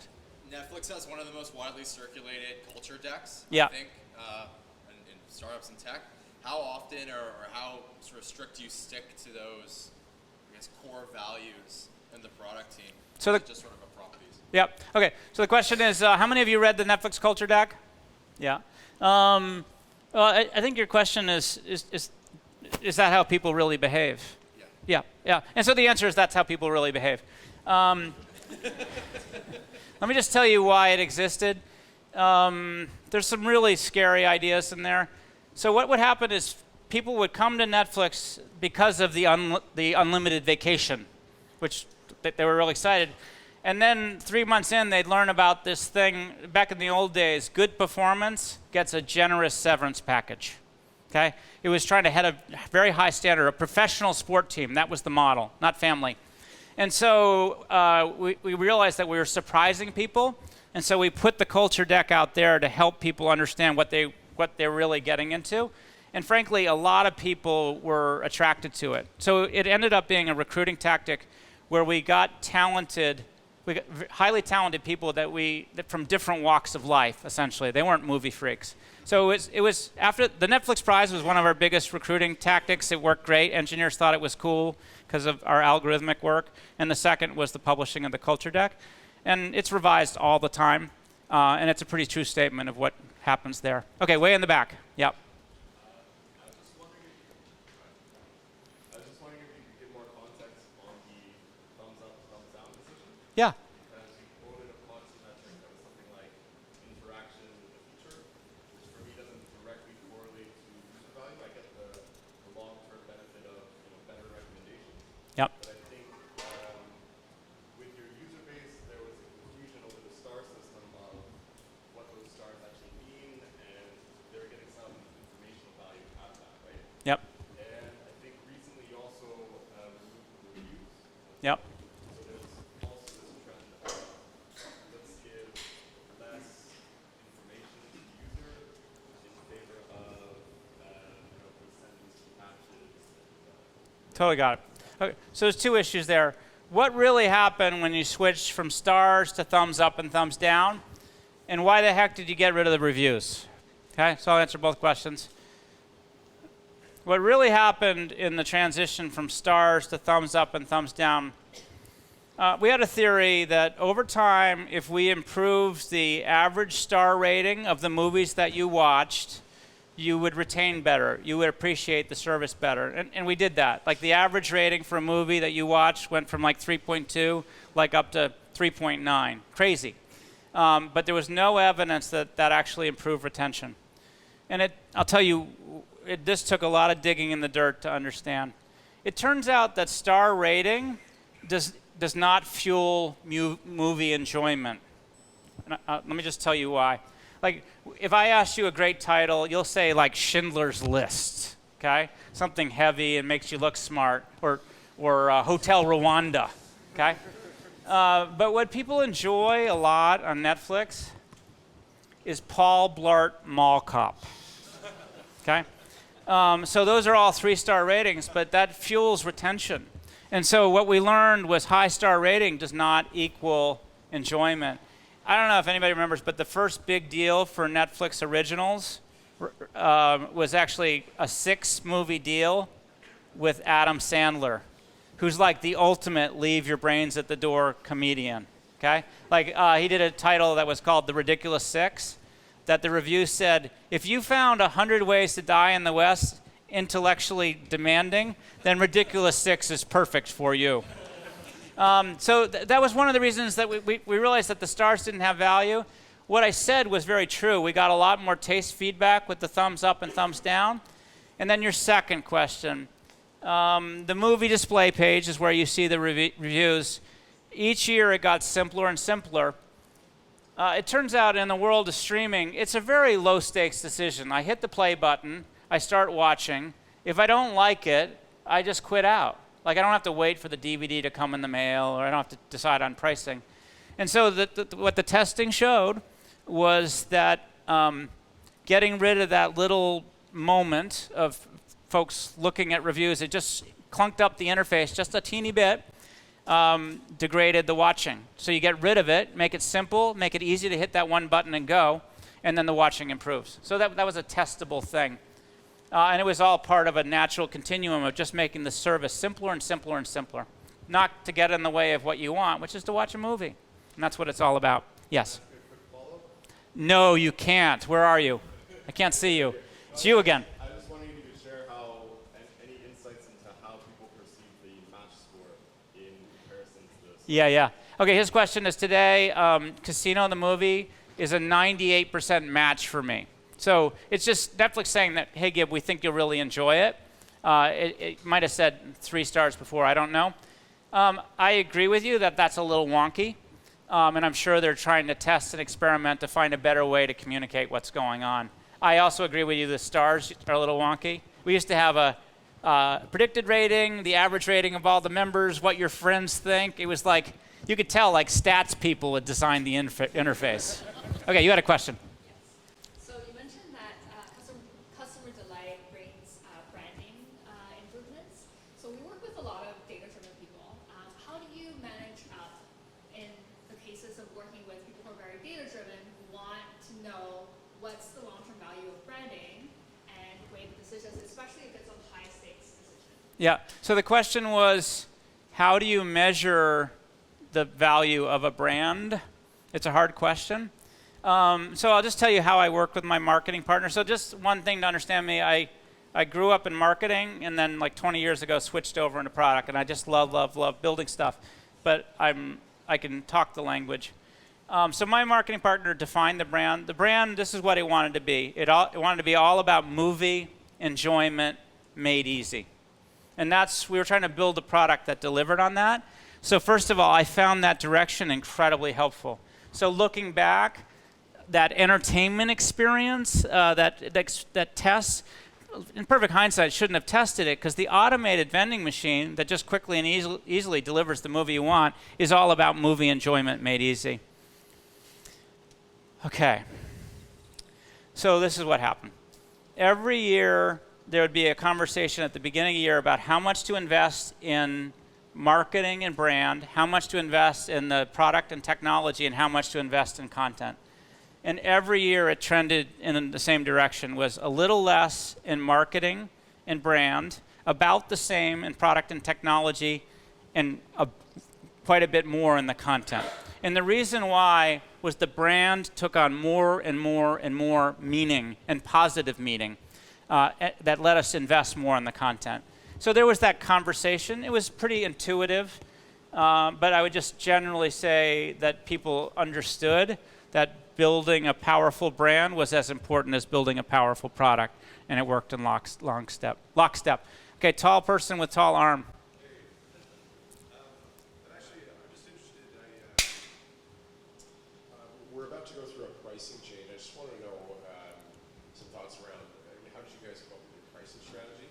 Netflix has one of the most widely circulated culture decks, Yeah. I think, in startups and tech. How often or how sort of strict do you stick to those, core values in the product team? So just sort of a prop piece. Yep. Okay. So the question is, how many of you read the Netflix culture deck? Yeah. Well, I think your question is that how people really behave? Yeah. And so the answer is that's how people really behave. Let me just tell you why it existed. There's some really scary ideas in there. So what would happen is people would come to Netflix because of the unlimited vacation, which they were really excited. And then 3 months in, they'd learn about this thing. Back in the old days, good performance gets a generous severance package. Okay, it was trying to hit a very high standard, a professional sport team. That was the model, not family. And so we realized that we were surprising people, and so we put the culture deck out there to help people understand what they're really getting into. And frankly, a lot of people were attracted to it. So it ended up being a recruiting tactic where we got highly talented people that from different walks of life, essentially. They weren't movie freaks. So it was after the Netflix Prize was one of our biggest recruiting tactics. It worked great. Engineers thought it was cool because of our algorithmic work. And the second was the publishing of the culture deck. And it's revised all the time. And it's a pretty true statement of what happens there. Okay, way in the back. Yep. I was just wondering if you could give more context on the thumbs up, thumbs down decision. Yeah. Because you quoted a proxy metric that was something like interaction with the feature, which for me doesn't directly correlate to user value. I get the long-term benefit of better recommendations. Yep. But I think with your user base, there was a confusion over the star system of what those stars actually mean, and they're getting some informational value out of that, right? Yep. And I think recently you also removed the reviews. Yep. So there's also this trend of let's give less information to the user in favor of percentage matches. Totally got it. Okay, so there's two issues there. What really happened when you switched from stars to thumbs up and thumbs down? And why the heck did you get rid of the reviews? Okay, so I'll answer both questions. What really happened in the transition from stars to thumbs up and thumbs down, we had a theory that over time, if we improved the average star rating of the movies that you watched, you would retain better. You would appreciate the service better. And we did that. Like the average rating for a movie that you watched went from like 3.2 like up to 3.9. Crazy. But there was no evidence that actually improved retention. And I'll tell you, this took a lot of digging in the dirt to understand. It turns out that star rating does not fuel movie enjoyment. And let me just tell you why. Like, if I ask you a great title, you'll say like Schindler's List, okay? Something heavy and makes you look smart, or Hotel Rwanda, okay? But what people enjoy a lot on Netflix is Paul Blart Mall Cop, okay? So those are all 3-star ratings, but that fuels retention. And so what we learned was high star rating does not equal enjoyment. I don't know if anybody remembers, but the first big deal for Netflix originals was actually a 6-movie deal with Adam Sandler, who's like the ultimate leave your brains at the door comedian, okay? Like he did a title that was called The Ridiculous Six, that the review said, if you found 100 ways to die in the West intellectually demanding, then Ridiculous Six is perfect for you. So that was one of the reasons that we realized that the stars didn't have value. What I said was very true. We got a lot more taste feedback with the thumbs up and thumbs down. And then your second question. The movie display page is where you see the reviews. Each year it got simpler and simpler. It turns out in the world of streaming, it's a very low-stakes decision. I hit the play button. I start watching. If I don't like it, I just quit out. Like I don't have to wait for the DVD to come in the mail, or I don't have to decide on pricing. And so what the testing showed was that getting rid of that little moment of folks looking at reviews, it just clunked up the interface just a teeny bit, degraded the watching. So you get rid of it, make it simple, make it easy to hit that one button and go, and then the watching improves. So that was a testable thing. And it was all part of a natural continuum of just making the service simpler and simpler and simpler. Not to get in the way of what you want, which is to watch a movie. And that's what it's all about. Yes? No, you can't. Where are you? I can't see you. It's you again. I was wondering if you could share any insights into how people perceive the match score in comparison to this. Yeah. Okay, his question is today, Casino, the movie, is a 98% match for me. So it's just Netflix saying that, hey, Gib, we think you'll really enjoy it. It might have said 3 stars before, I don't know. I agree with you that that's a little wonky, and I'm sure they're trying to test and experiment to find a better way to communicate what's going on. I also agree with you, the stars are a little wonky. We used to have a predicted rating, the average rating of all the members, what your friends think. It was like, you could tell like stats people would design the interface. Okay, you had a question. So you mentioned that customer delight brings branding improvements. So we work with a lot of data-driven people. How do you manage in the cases of working with people who are very data-driven, who want to know what's the long-term value of branding and weigh the decisions, especially if it's a high-stakes decision? Yeah, so the question was, how do you measure the value of a brand? It's a hard question. So I'll just tell you how I work with my marketing partner. So just one thing to understand me, I grew up in marketing and then like 20 years ago switched over into product, and I just love building stuff. But I can talk the language. So my marketing partner defined the brand. The brand, this is what it wanted to be. It wanted to be all about movie enjoyment made easy. And we were trying to build a product that delivered on that. So first of all, I found that direction incredibly helpful. So looking back, that entertainment experience, that test, in perfect hindsight, shouldn't have tested it, because the automated vending machine that just quickly and easily delivers the movie you want is all about movie enjoyment made easy. Okay. So this is what happened. Every year, there would be a conversation at the beginning of the year about how much to invest in marketing and brand, how much to invest in the product and technology, and how much to invest in content. And every year it trended in the same direction, was a little less in marketing and brand, about the same in product and technology, and quite a bit more in the content. And the reason why was the brand took on more and more and more meaning and positive meaning that let us invest more in the content. So there was that conversation. It was pretty intuitive, but I would just generally say that people understood that building a powerful brand was as important as building a powerful product, and it worked in lockstep. Okay, tall person with tall arm. Actually, I'm just interested. We're about to go through a pricing change. I just want to know some thoughts around how did you guys come up with your pricing strategy?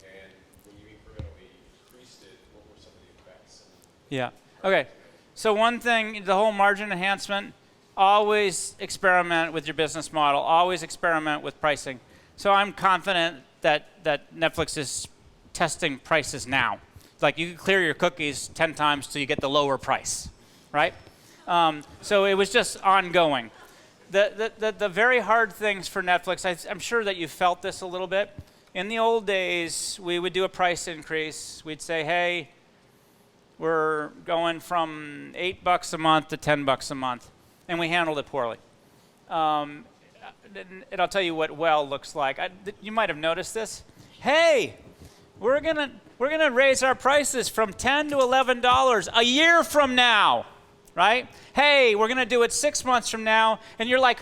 And when you incrementally increased it, what were some of the effects? Yeah. Okay. So one thing, the whole margin enhancement, always experiment with your business model. Always experiment with pricing. So I'm confident that Netflix is testing prices now. Like you can clear your cookies 10 times till you get the lower price, right? So it was just ongoing. The very hard things for Netflix, I'm sure that you felt this a little bit. In the old days, we would do a price increase. We'd say, hey, we're going from $8 a month to $10 a month. And we handled it poorly. And I'll tell you what well looks like. You might have noticed this. Hey, we're gonna raise our prices from $10 to $11 a year from now, right? Hey, we're gonna do it 6 months from now, and you're like,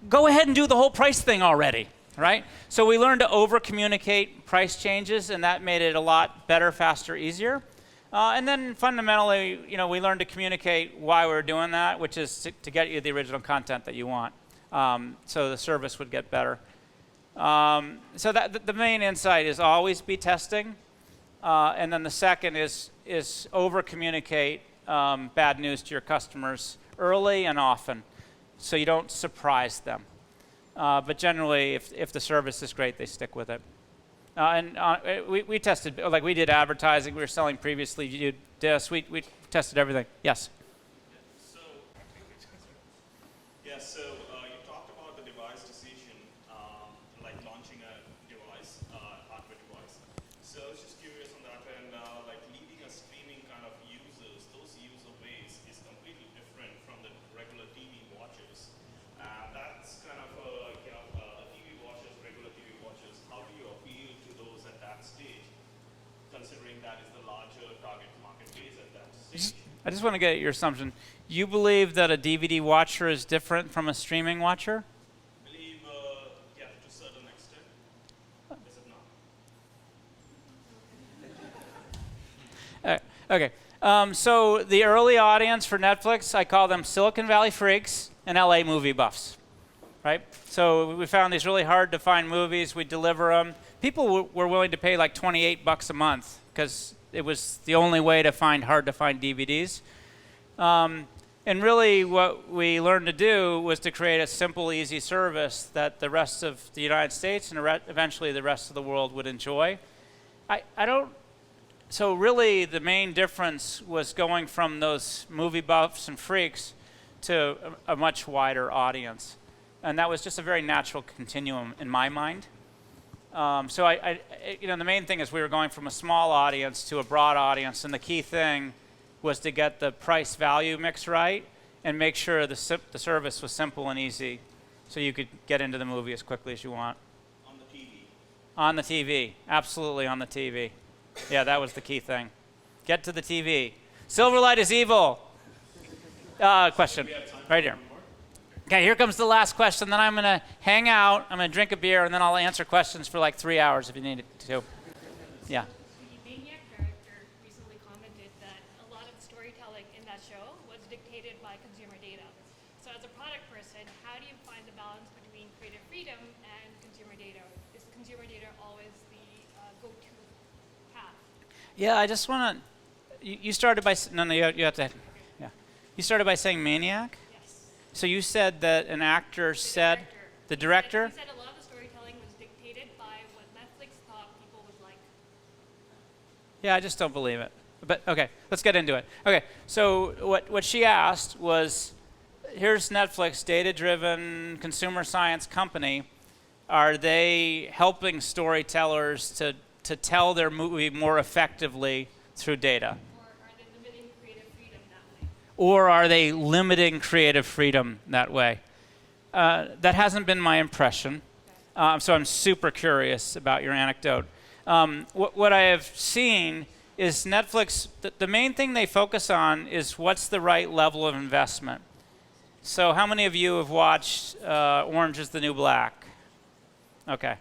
go ahead and do the whole price thing already, right? So we learned to over-communicate price changes, and that made it a lot better, faster, easier. And then fundamentally, we learned to communicate why we were doing that, which is to get you the original content that you want, so the service would get better. So that the main insight is always be testing, and then the second is over-communicate bad news to your customers early and often, so you don't surprise them. But generally, if the service is great, they stick with it. We tested, like we did advertising, we were selling previously, you did this, we tested everything. Yes? So you talked about the device decision, like launching a device, hardware device. So I was just curious on that, and like leading a streaming kind of users, those user base is completely different from the regular TV watchers. That's kind of TV watchers, regular TV watchers. How do you appeal to those at that stage, considering that is the larger target market base at that stage? I just want to get your assumption. You believe that a DVD watcher is different from a streaming watcher? I believe, yeah, to a certain extent. Is it not? Okay. So the early audience for Netflix, I call them Silicon Valley freaks and LA movie buffs. right? So we found these really hard to find movies. We deliver them. People were willing to pay like $28 a month because it was the only way to find hard to find DVDs. And really what we learned to do was to create a simple, easy service that the rest of the United States and eventually the rest of the world would enjoy. So really the main difference was going from those movie buffs and freaks to a much wider audience. And that was just a very natural continuum in my mind. So the main thing is we were going from a small audience to a broad audience, and the key thing was to get the price-value mix right and make sure the service was simple and easy so you could get into the movie as quickly as you want. On the TV. On the TV. Absolutely on the TV. Yeah, that was the key thing. Get to the TV. Silverlight is evil. Question. Right here. Okay, here comes the last question. Then I'm going to hang out. I'm going to drink a beer, and then I'll answer questions for like 3 hours if you need to. Yeah. The Maniac character recently commented that a lot of the storytelling in that show was dictated by consumer data. So as a product person, how do you find the balance between creative freedom and consumer data? Is consumer data always the go-to path? Yeah, I just want to. You started by you have to. Yeah, you started by saying Maniac. Yes. So you said that an actor said. The director? He said a lot of the storytelling was dictated by what Netflix thought people would like. Yeah, I just don't believe it. But okay, let's get into it. Okay, so what she asked was, here's Netflix, data-driven consumer science company. Are they helping storytellers to tell their movie more effectively through data? Or are they limiting creative freedom that way? Or are they limiting creative freedom that way? That hasn't been my impression. So I'm super curious about your anecdote. What I have seen is Netflix, the main thing they focus on is what's the right level of investment. So how many of you have watched Orange is the New Black? Okay.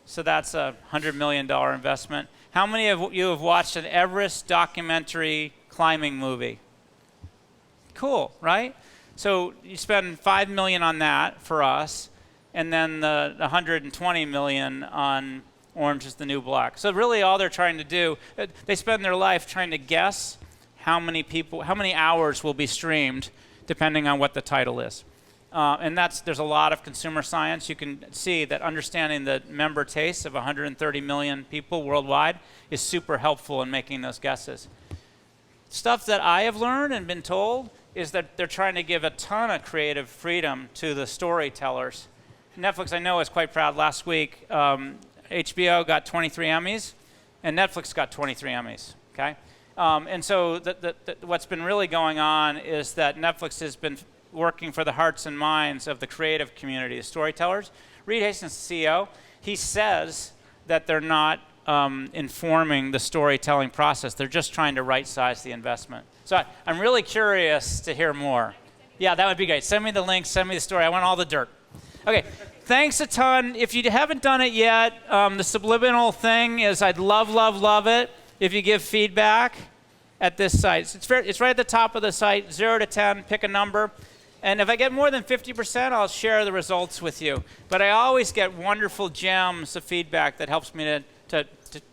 So that's a $100 million investment. How many of you have watched an Everest documentary climbing movie? Cool, right? So you spend $5 million on that for us, and then the $120 million on Orange is the New Black. So really all they're trying to do, they spend their life trying to guess how many hours will be streamed depending on what the title is. And there's a lot of consumer science. You can see that understanding the member tastes of 130 million people worldwide is super helpful in making those guesses. Stuff that I have learned and been told is that they're trying to give a ton of creative freedom to the storytellers. Netflix, I know, is quite proud. Last week, HBO got 23 Emmys, and Netflix got 23 Emmys, okay? And so what's been really going on is that Netflix has been working for the hearts and minds of the creative community, the storytellers. Reed Hastings, the CEO, he says that they're not informing the storytelling process. They're just trying to right-size the investment. So I'm really curious to hear more. Yeah, that would be great. Send me the link, send me the story. I want all the dirt. Okay, thanks a ton. If you haven't done it yet, the subliminal thing is I'd love it if you give feedback at this site. It's right at the top of the site, 0 to 10, pick a number. And if I get more than 50%, I'll share the results with you. But I always get wonderful gems of feedback that helps me to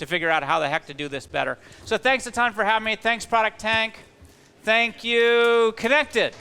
figure out how the heck to do this better. So thanks a ton for having me. Thanks, Product Tank. Thank you, Connected.